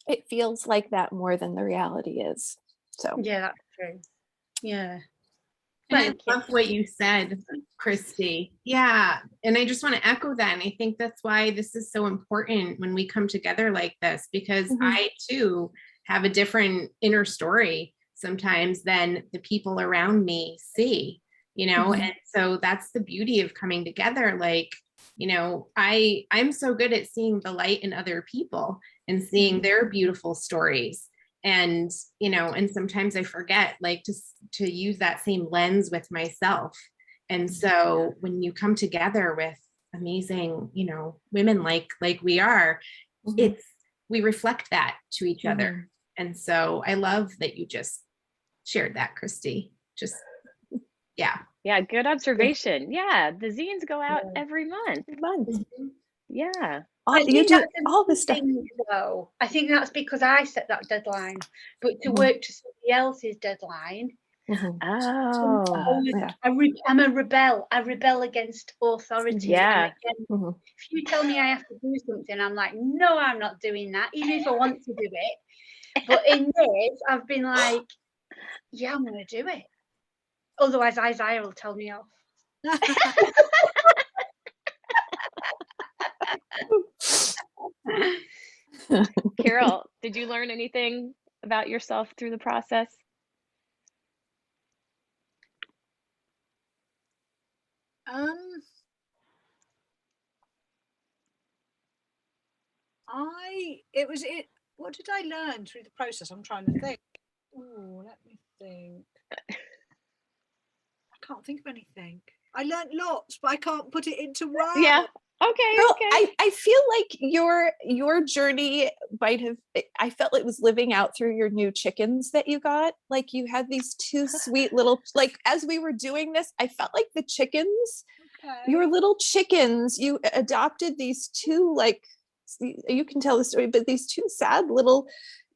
it feels like that more than the reality is. So yeah, that's true. Yeah. And I love what you said, Kristy. Yeah. And I just want to echo that. And I think that's why this is so important when we come together like this, because I too have a different inner story sometimes than the people around me see, and so that's the beauty of coming together. Like, I'm so good at seeing the light in other people and seeing their beautiful stories. And, and sometimes I forget, like, to use that same lens with myself. And so when you come together with amazing, women like we are, we reflect that to each other. And so I love that you just shared that, Kristy. Just, yeah. Yeah, good observation. Yeah, the zines go out every month. Yeah. You do all this stuff. Though. I think that's because I set that deadline, but to work to somebody else's deadline. Oh, I'm a rebel. I rebel against authority. Yeah. And again, if you tell me I have to do something, I'm like, no, I'm not doing that, even if I want to do it. But in this, I've been like, yeah, I'm going to do it. Otherwise, Isaiah will tell me off. Carol, did you learn anything about yourself through the process? What did I learn through the process? I'm trying to think. Oh, let me think. I can't think of anything. I learned lots, but I can't put it into words. Yeah. Okay. Girl, Okay. I feel like your journey might have, I felt it was living out through your new chickens that you got. Like you had these two sweet little, like as we were doing this, I felt like the chickens, your little chickens, you adopted these two, like, you can tell the story, but these two sad little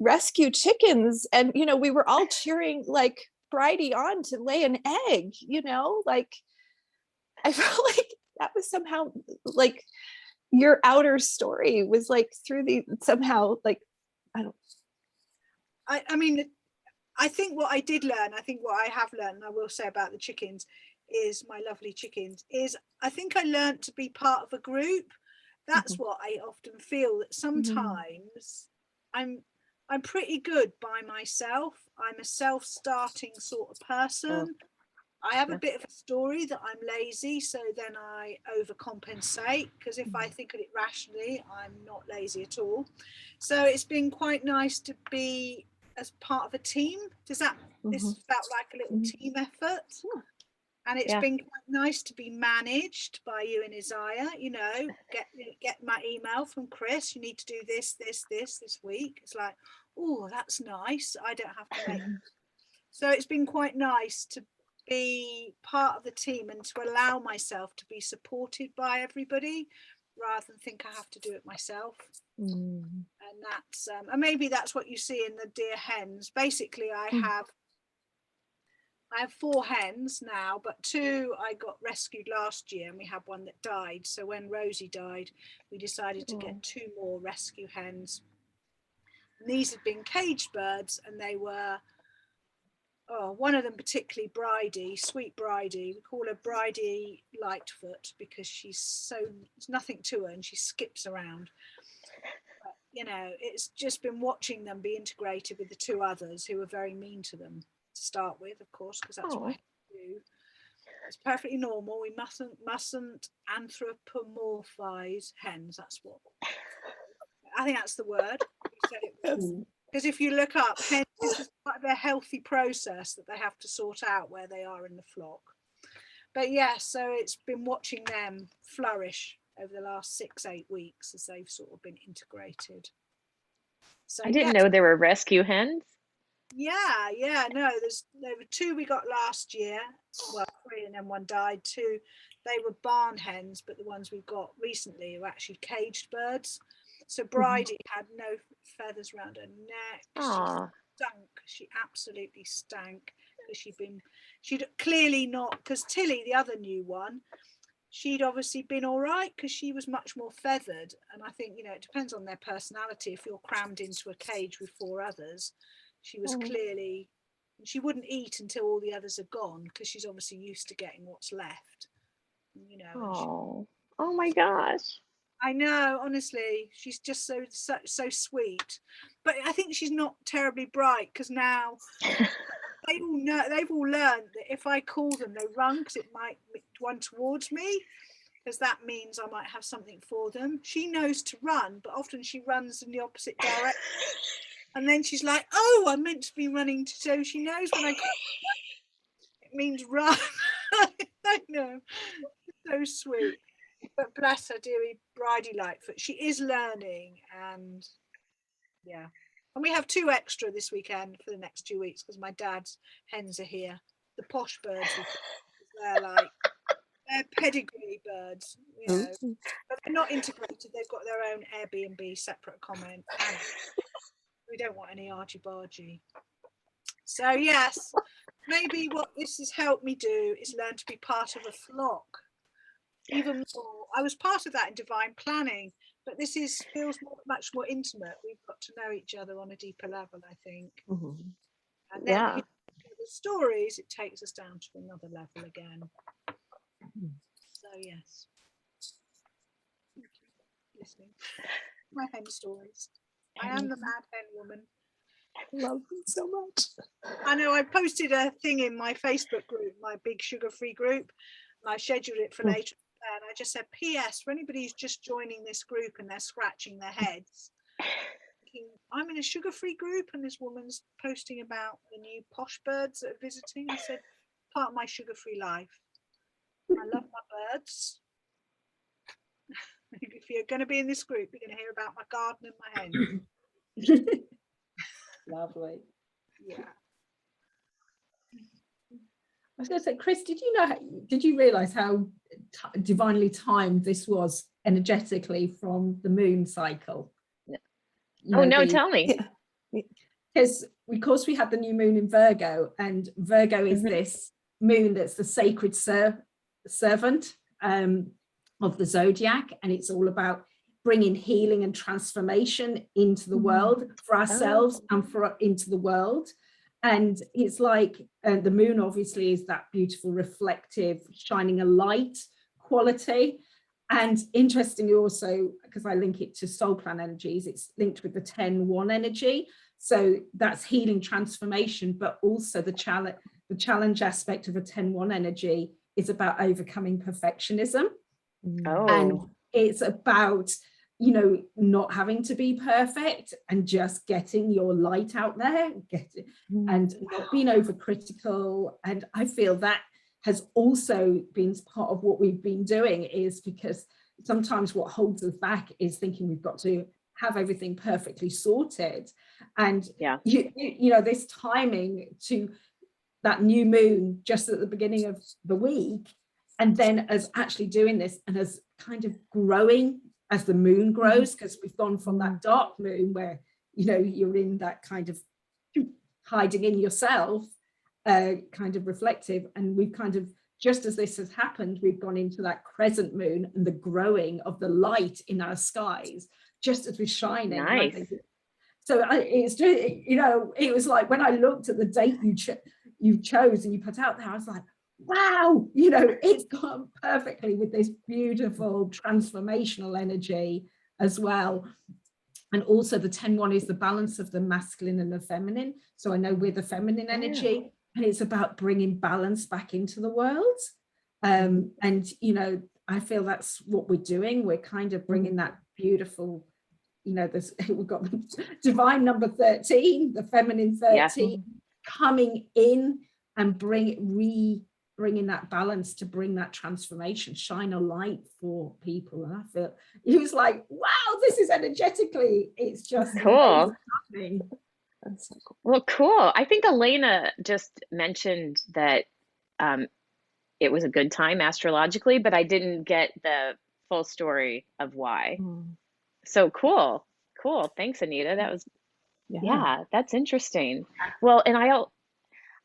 rescue chickens. And, you know, we were all cheering like Bridie on to lay an egg, you know, like I felt like that was somehow like your outer story was like through the somehow like I mean, I think what I did learn, I think what I have learned, and I will say about the chickens, is my lovely chickens, is I think I learned to be part of a group. That's what I often feel, that sometimes I'm pretty good by myself. I'm a self-starting sort of person. I have a bit of a story that I'm lazy, so then I overcompensate, because if I think of it rationally, I'm not lazy at all. So it's been quite nice to be as part of a team. This felt like a little team effort. And it's been quite nice to be managed by you and Isaiah, you know, get my email from Kris, you need to do this week. It's like, oh, that's nice. I don't have to make. So it's been quite nice to be part of the team and to allow myself to be supported by everybody rather than think I have to do it myself. And that's and maybe that's what you see in the dear hens. Basically I have 4 hens now, but 2 I got rescued last year and we had one that died. So when Rosie died, we decided to get 2 more rescue hens. And these had been caged birds, and they were, one of them particularly, Bridie, sweet Bridie. We call her Bridie Lightfoot because there's nothing to her and she skips around. But, you know, it's just been watching them be integrated with the 2 others who were very mean to them to start with, of course, because that's what I do. It's perfectly normal. We mustn't anthropomorphize hens. That's what I think that's the word. Because if you look up, hens, it's part of a healthy process that they have to sort out where they are in the flock. But yeah, so it's been watching them flourish over the last 6-8 weeks as they've sort of been integrated. So I didn't know there were rescue hens. Yeah, no, there were 2 we got last year, well 3 and then 1 died. 2, they were barn hens, but the ones we got recently were actually caged birds. So Bridie had no feathers around her neck. She absolutely stank because she'd clearly not, because Tilly, the other new one, she'd obviously been all right because she was much more feathered. And I think, you know, it depends on their personality. If you're crammed into a cage with 4 others, she was clearly, she wouldn't eat until all the others are gone because she's obviously used to getting what's left, you know. Oh my gosh. I know, honestly, she's just so sweet. But I think she's not terribly bright because now they've all learned that if I call them, they run because it might run towards me, because that means I might have something for them. She knows to run, but often she runs in the opposite direction. And then she's like, oh, I'm meant to be running. So she knows when I call it means run. I know. So sweet. But bless her, dearie Bridie Lightfoot. She is learning, and yeah. And we have 2 extra this weekend for the next 2 weeks because my dad's hens are here. The posh birds, they're pedigree birds, you know. But they're not integrated. They've got their own Airbnb, separate comment. And we don't want any argy-bargy. So yes, maybe what this has helped me do is learn to be part of a flock. Even more, I was part of that in divine planning, but this feels much more intimate. We've got to know each other on a deeper level, I think. And then the stories, it takes us down to another level again. So yes, thank you for listening. My hen stories. I am the mad hen woman. I love them so much. I know, I posted a thing in my Facebook group, my big sugar-free group, and I scheduled it for later. And I just said, P.S. for anybody who's just joining this group and they're scratching their heads, thinking, I'm in a sugar-free group and this woman's posting about the new posh birds that are visiting. I said, part of my sugar-free life. I love my birds. If you're going to be in this group, you're going to hear about my garden and my hens. Lovely. Yeah. I was going to say, Kris, did you realize how divinely timed this was energetically from the moon cycle? No. You Oh, know, no, tell me. Because of course we had the new moon in Virgo, and Virgo is this moon that's the sacred servant of the zodiac, and it's all about bringing healing and transformation into the world for ourselves and into the world. And it's like the moon obviously is that beautiful, reflective, shining a light quality. And interestingly also, because I link it to soul plan energies, it's linked with the 10-1 energy. So that's healing, transformation, but also the challenge aspect of a 10-1 energy is about overcoming perfectionism. Oh. And it's about, you know, not having to be perfect and just getting your light out there, and not being overcritical. And I feel that has also been part of what we've been doing, is because sometimes what holds us back is thinking we've got to have everything perfectly sorted. And you know, this timing to that new moon just at the beginning of the week, and then as actually doing this and as kind of growing as the moon grows, because we've gone from that dark moon where, you know, you're in that kind of hiding in yourself, kind of reflective, and we've kind of, just as this has happened, we've gone into that crescent moon and the growing of the light in our skies just as we're shining. Nice. So it's just, you know, it was like when I looked at the date you chose and you put out there, I was like, wow, you know, it's gone perfectly with this beautiful transformational energy as well. And also the 10-1 is the balance of the masculine and the feminine. So I know we're the feminine energy, and it's about bringing balance back into the world. And, you know, I feel that's what we're doing. We're kind of bringing that beautiful, you know, we've got divine number 13, the feminine 13, coming in and bringing that balance to bring that transformation, shine a light for people. And I feel it was like, wow, this is energetically, it's just cool. Amazing. That's so cool. Well, cool. I think Elena just mentioned that it was a good time astrologically, but I didn't get the full story of why. So cool. Thanks, Anita. That was, that's interesting. Well, and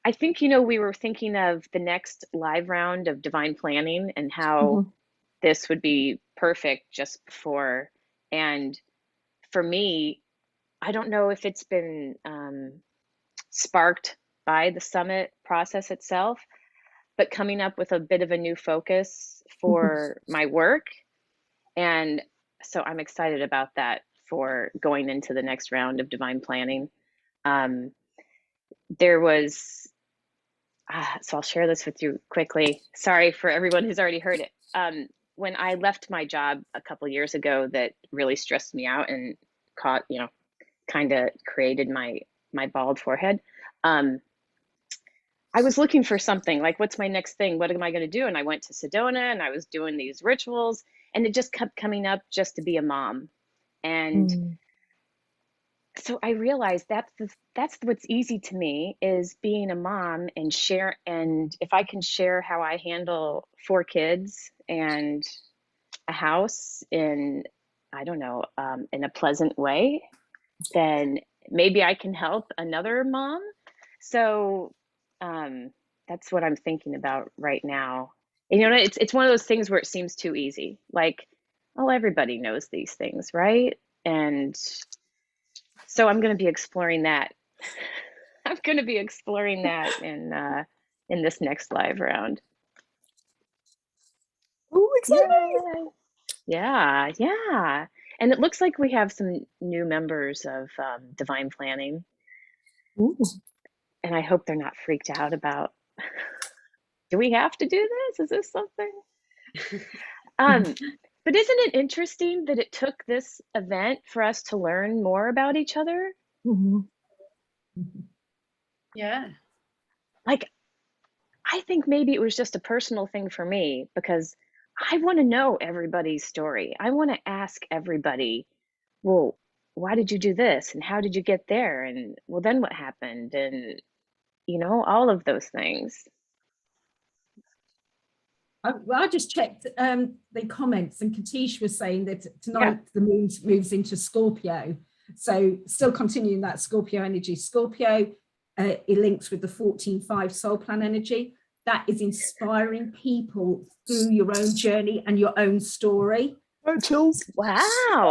I think, you know, we were thinking of the next live round of divine planning and how this would be perfect just before. And for me, I don't know if it's been sparked by the summit process itself, but coming up with a bit of a new focus for my work. And so I'm excited about that for going into the next round of divine planning. There was, so I'll share this with you quickly. Sorry for everyone who's already heard it. When I left my job a couple years ago, that really stressed me out and kind of created my bald forehead. I was looking for something like, what's my next thing? What am I going to do? And I went to Sedona and I was doing these rituals, and it just kept coming up just to be a mom. And so I realized that's what's easy to me, is being a mom and share. And if I can share how I handle 4 kids and a house in, I don't know, in a pleasant way, then maybe I can help another mom. So that's what I'm thinking about right now. And, you know, it's one of those things where it seems too easy. Like, oh, everybody knows these things, right? And so I'm going to be exploring that. I'm going to be exploring that in this next live round. Oh, exciting! Yeah. And it looks like we have some new members of Divine Planning. Ooh. And I hope they're not freaked out about, do we have to do this? Is this something? But isn't it interesting that it took this event for us to learn more about each other? Yeah. Like, I think maybe it was just a personal thing for me because I want to know everybody's story. I want to ask everybody, well, why did you do this? And how did you get there? And well, then what happened? And, all of those things. I just checked the comments, and Katish was saying that tonight Yeah. the moon moves into Scorpio. So still continuing that Scorpio energy. Scorpio, it links with the 14-5 soul plan energy. That is inspiring people through your own journey and your own story. Oh, chills. Wow.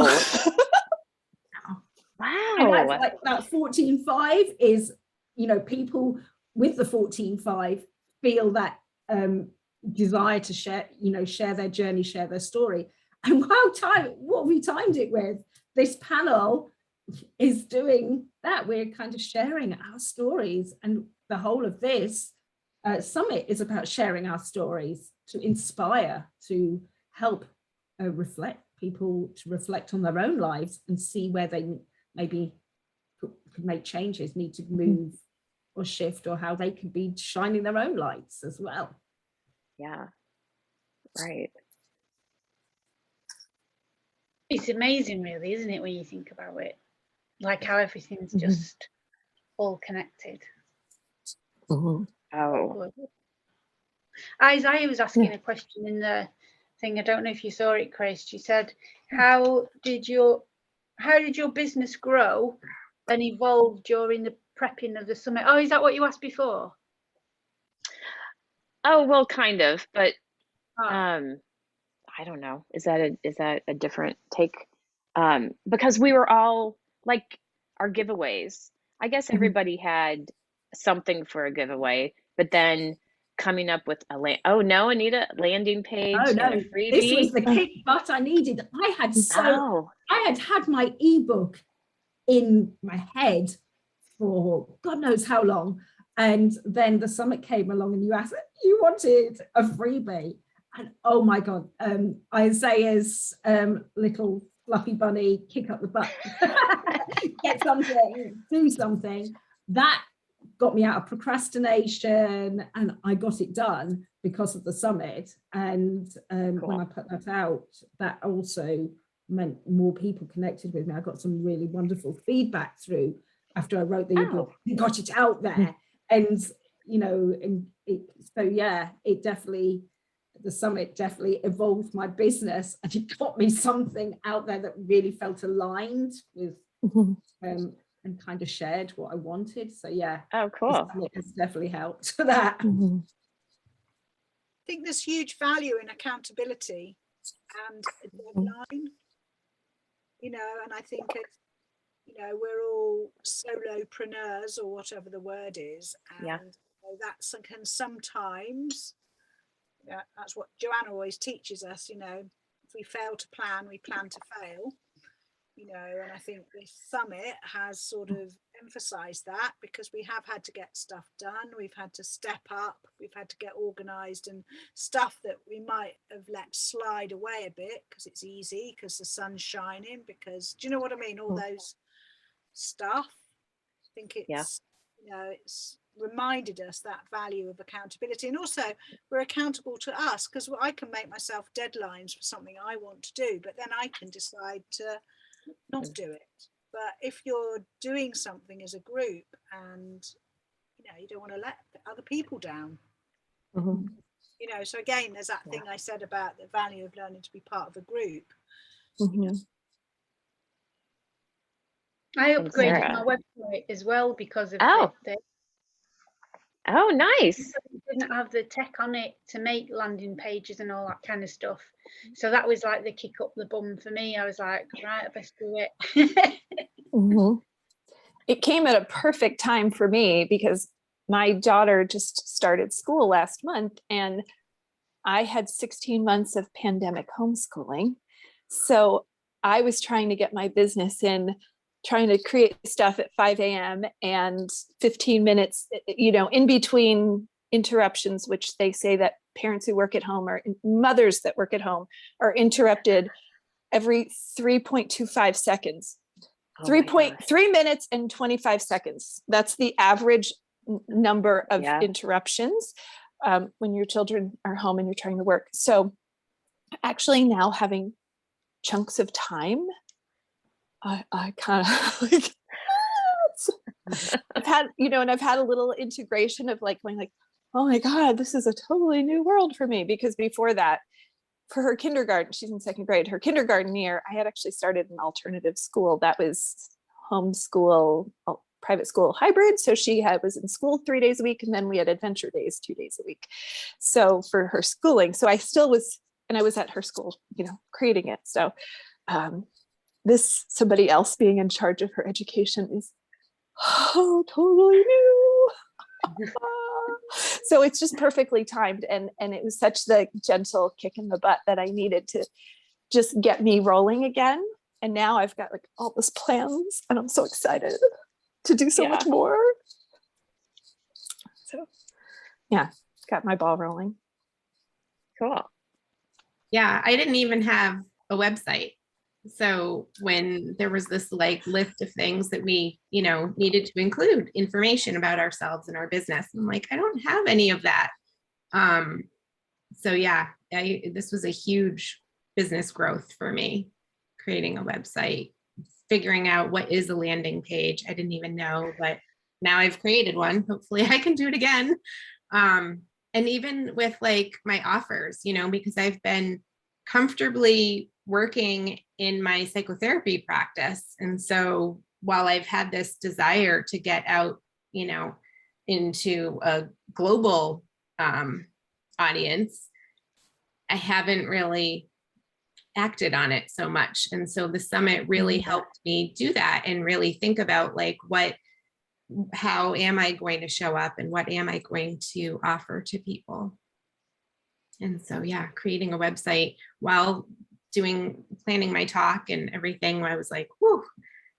And that's Wow. like that 14-5 is, people with the 14-5 feel that desire to share their journey, share their story. And what we timed it with, this panel is doing that. We're kind of sharing our stories, and the whole of this summit is about sharing our stories to inspire, to help people to reflect on their own lives and see where they maybe could make changes, need to move or shift, or how they could be shining their own lights as well. Yeah. Right. It's amazing, really, isn't it, when you think about it? Like how everything's just all connected. Oh. Isaiah was asking a question in the thing. I don't know if you saw it, Kris. She said, how did your business grow and evolve during the prepping of the summit? Oh, is that what you asked before? Oh, well, kind of, but Oh. I don't know. Is that a different take? Because we were all like our giveaways. I guess everybody had something for a giveaway, but then coming up with oh no, Anita, landing page Oh no, and a freebie. this was the kick butt I needed. I had my ebook in my head for God knows how long, and then the summit came along, and you wanted a freebie, and oh my God, Isaiah's little fluffy bunny kick up the butt, get something, do something, that got me out of procrastination, and I got it done because of the summit. And Cool. when I put that out, that also meant more people connected with me. I got some really wonderful feedback through after I wrote the ebook, got it out there. And the summit definitely evolved my business, and it got me something out there that really felt aligned with and kind of shared what I wanted. So yeah. Oh, cool. It has definitely helped for that. I think there's huge value in accountability and a deadline, and I think we're all solopreneurs, or whatever the word is, and that can sometimes, that's what Joanna always teaches us, if we fail to plan, we plan to fail. And I think this summit has sort of emphasized that, because we have had to get stuff done, we've had to step up, we've had to get organized, and stuff that we might have let slide away a bit because it's easy, because the sun's shining, because, do you know what I mean, all those stuff. I think it's it's reminded us that value of accountability, and also we're accountable to us, because I can make myself deadlines for something I want to do, but then I can decide to not do it. But if you're doing something as a group, and you don't want to let other people down, so again, there's that thing I said about the value of learning to be part of a group. I upgraded my website as well because of this. Oh, nice. It didn't have the tech on it to make landing pages and all that kind of stuff. So that was like the kick up the bum for me. I was like, right, I best do it. It came at a perfect time for me because my daughter just started school last month, and I had 16 months of pandemic homeschooling. So I was trying to get my business in, trying to create stuff at 5 a.m. and 15 minutes, in between interruptions, which they say that parents who work at home, or mothers that work at home, are interrupted every 3.25 seconds. 3 minutes and 25 seconds. That's the average number of interruptions. when your children are home and you're trying to work. So actually now having chunks of time, I kind of like, I've had, and I've had a little integration of like going like, oh my God, this is a totally new world for me. Because before that, for her kindergarten, she's in 2nd grade, her kindergarten year, I had actually started an alternative school that was homeschool, private school hybrid. So she was in school 3 days a week, and then we had adventure days 2 days a week. So for her schooling, so I still was, and I was at her school, creating it. So this somebody else being in charge of her education is totally new. So it's just perfectly timed, and it was such the gentle kick in the butt that I needed to just get me rolling again. And now I've got like all these plans, and I'm so excited to do so much more. So yeah, got my ball rolling. Cool. Yeah, I didn't even have a website. So when there was this like list of things that we, needed to include information about ourselves and our business, I'm like, I don't have any of that. So yeah, this was a huge business growth for me, creating a website, figuring out what is a landing page. I didn't even know, but now I've created one. Hopefully I can do it again. And even with like my offers, because I've been comfortably working in my psychotherapy practice. And so while I've had this desire to get out, into a global audience, I haven't really acted on it so much. And so the summit really helped me do that and really think about like, how am I going to show up and what am I going to offer to people? And so, yeah, creating a website while planning my talk and everything, I was like, whew,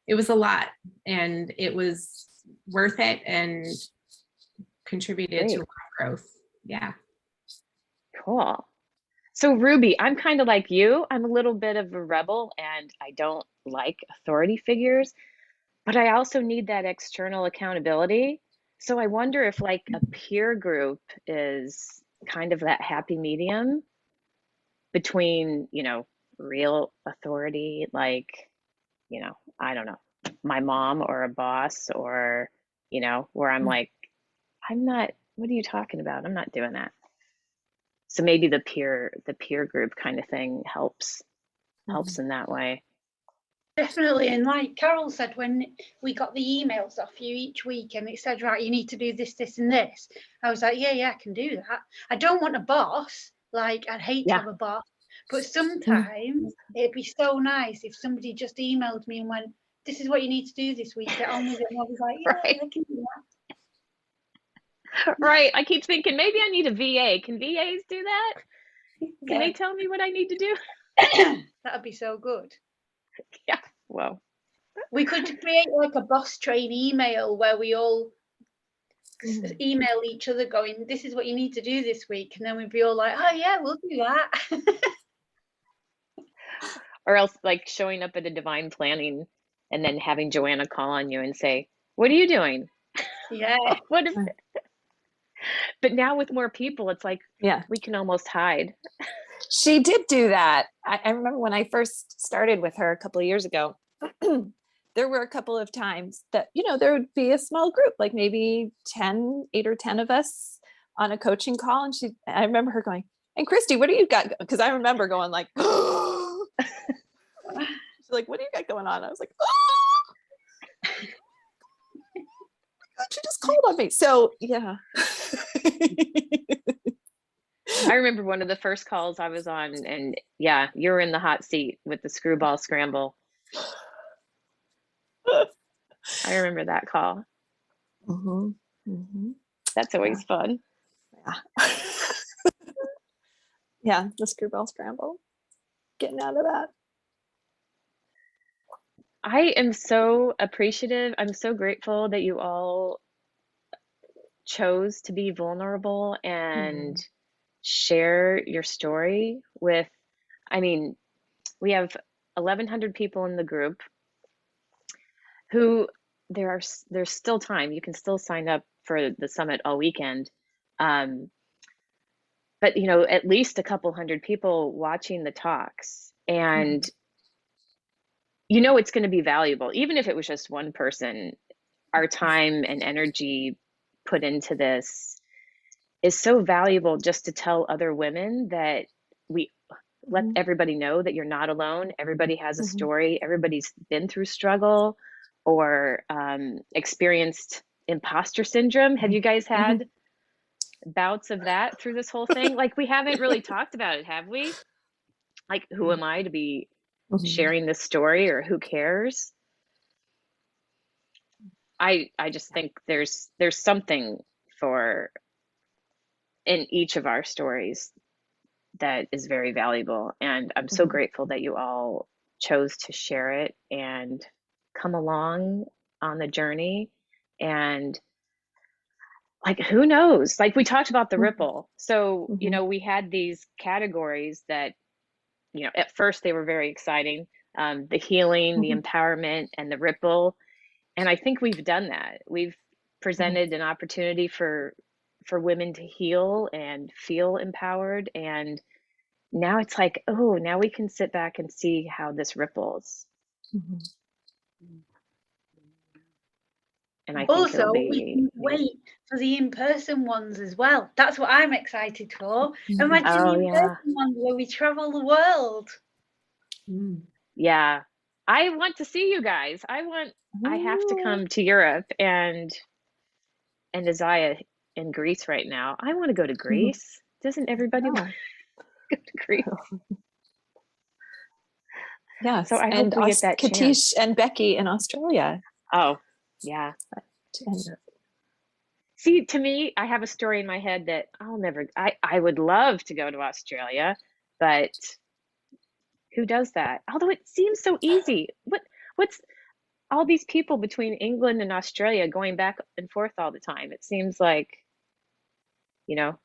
it was a lot, and it was worth it and contributed to growth. Yeah. Cool. So Ruby, I'm kind of like you. I'm a little bit of a rebel, and I don't like authority figures, but I also need that external accountability. So I wonder if like a peer group is kind of that happy medium between, real authority, like, I don't know, my mom or a boss, or, where I'm like, what are you talking about? I'm not doing that. So maybe the peer group kind of thing helps in that way. Definitely. And like Carol said, when we got the emails off you each week and it said, right, you need to do this, this, and this, I was like, yeah, I can do that. I don't want a boss. Like, I'd hate to have a boss. But sometimes it'd be so nice if somebody just emailed me and went, this is what you need to do this week. Get on with it. And I was like, yeah, I can do that. Right. I keep thinking maybe I need a VA. Can VAs do that? Can they tell me what I need to do? That'd be so good. Yeah. Well, we could create like a boss train email where we all email each other going, this is what you need to do this week. And then we'd be all like, oh yeah, we'll do that. Or else like showing up at a divine planning and then having Joanna call on you and say, what are you doing? Yeah. What is it? But now with more people, it's like, we can almost hide. She did do that. I remember when I first started with her a couple of years ago, there were a couple of times that, there would be a small group, like maybe 8 or 10 of us on a coaching call. And I remember her going, and Kristy, what do you got? Because I remember going like, she's like, what do you got going on? I was like, she just called on me. So yeah. I remember one of the first calls I was on, and you were in the hot seat with the screwball scramble. I remember that call. That's always fun. Yeah, the screwball scramble. Getting out of that. I am so appreciative. I'm so grateful that you all chose to be vulnerable and share your story with, we have 1,100 people in the group who there's still time. You can still sign up for the summit all weekend. but you know, at least a couple hundred people watching the talks, and you know it's going to be valuable, even if it was just one person. Our time and energy put into this is so valuable, just to tell other women that we let everybody know that you're not alone. Everybody has a story. Everybody's been through struggle or experienced imposter syndrome. Have you guys had bouts of that through this whole thing? Like, we haven't really talked about it, have we? Like, who am I to be sharing this story, or who cares? I just think there's something for in each of our stories that is very valuable, and I'm so grateful that you all chose to share it and come along on the journey. And like, who knows, like we talked about the ripple. So you know, we had these categories that, you know, at first they were very exciting, the healing, the empowerment, and the ripple. And I think we've done that. We've presented an opportunity for women to heal and feel empowered. And now it's like, oh, now we can sit back and see how this ripples. And I think Also, we can wait for the in-person ones as well. That's what I'm excited for. Imagine the in-person ones where we travel the world. Yeah, I want to see you guys. I have to come to Europe, and Isaiah in Greece right now. I want to go to Greece. Doesn't everybody want to go to Greece? Yes, so I and hope we get that Katish chance. and Becky in Australia. Oh, yeah. See, to me, I have a story in my head that I'll never, I would love to go to Australia, but who does that? Although it seems so easy. What's all these people between England and Australia going back and forth all the time? It seems like, you know,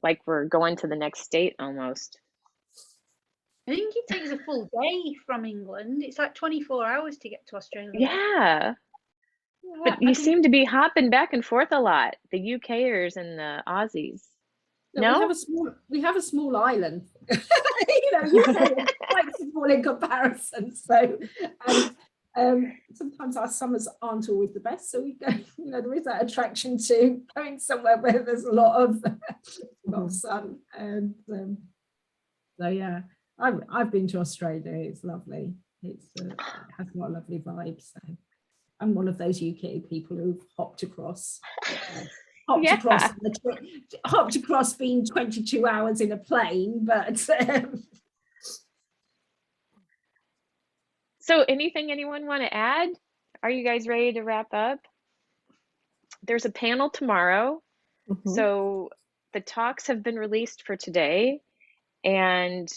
like we're going to the next state almost. I think it takes a full day from England. It's like 24 hours to get to Australia. Yeah. But you seem to be hopping back and forth a lot, the UKers and the Aussies. No? We have a small island. You know, UK is quite small in comparison. So sometimes our summers aren't always the best. So we go, you know, there is that attraction to going somewhere where there's a lot of sun. And so yeah, I've been to Australia. It's lovely. It has got a lovely vibe. So I'm one of those UK people who've hopped across. Hopped across being 22 hours in a plane, but So anything anyone want to add? Are you guys ready to wrap up? There's a panel tomorrow. So the talks have been released for today, and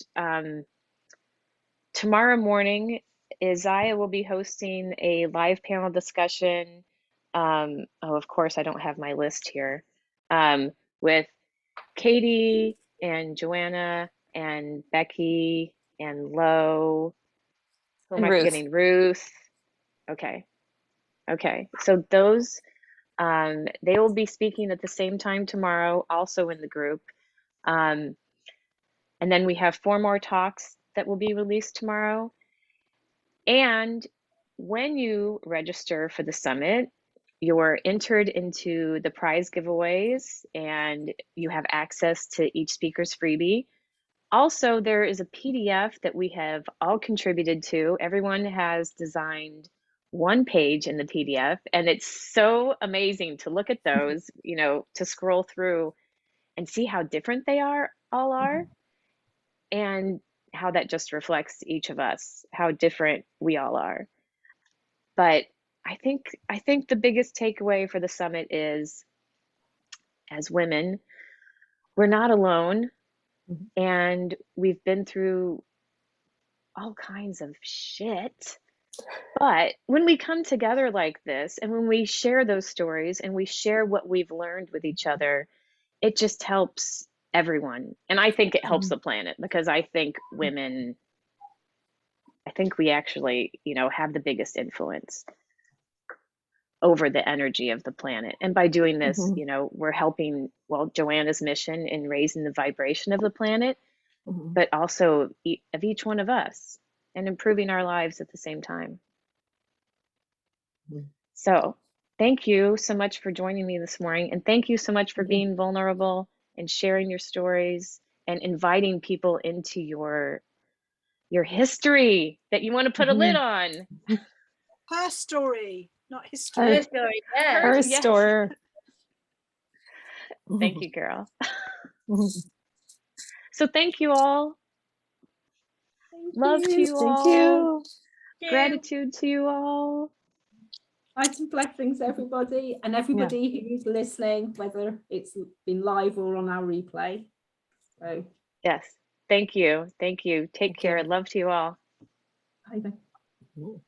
tomorrow morning Isaiah will be hosting a live panel discussion. Of course I don't have my list here, with Katie and Joanna and Becky and Lo. Who am I forgetting? Ruth. Okay. So those, they will be speaking at the same time tomorrow, also in the group. And then we have 4 more talks that will be released tomorrow. And when you register for the summit, you're entered into the prize giveaways, and you have access to each speaker's freebie. Also, there is a PDF that we have all contributed to. Everyone has designed one page in the PDF, and it's so amazing to look at those, you know, to scroll through and see how different they all are, and how that just reflects each of us, how different we all are. But I think the biggest takeaway for the summit is, as women, we're not alone. And we've been through all kinds of shit. But when we come together like this, and when we share those stories and we share what we've learned with each other, it just helps everyone. And I think it helps the planet, because I think women, I think we actually, you know, have the biggest influence. over the energy of the planet. And by doing this, Mhm. you know, we're helping, well, Joanna's mission in raising the vibration of the planet, Mhm. but also of each one of us, and improving our lives at the same time. Mhm. So thank you so much for joining me this morning. And thank you so much for Mhm. being vulnerable and sharing your stories and inviting people into your history that you want to put a lid on. Her story, not Her, history. Story, yeah. her Yes. store. Thank you, girl. Mhm. So thank you all. Love to you Thank all. you. Gratitude to you all. Light and blessings, everybody, and everybody who's listening, whether it's been live or on our replay. So, Yes. Thank you. Thank you. Take Thank care. you. Love to you all. bye then. Ooh.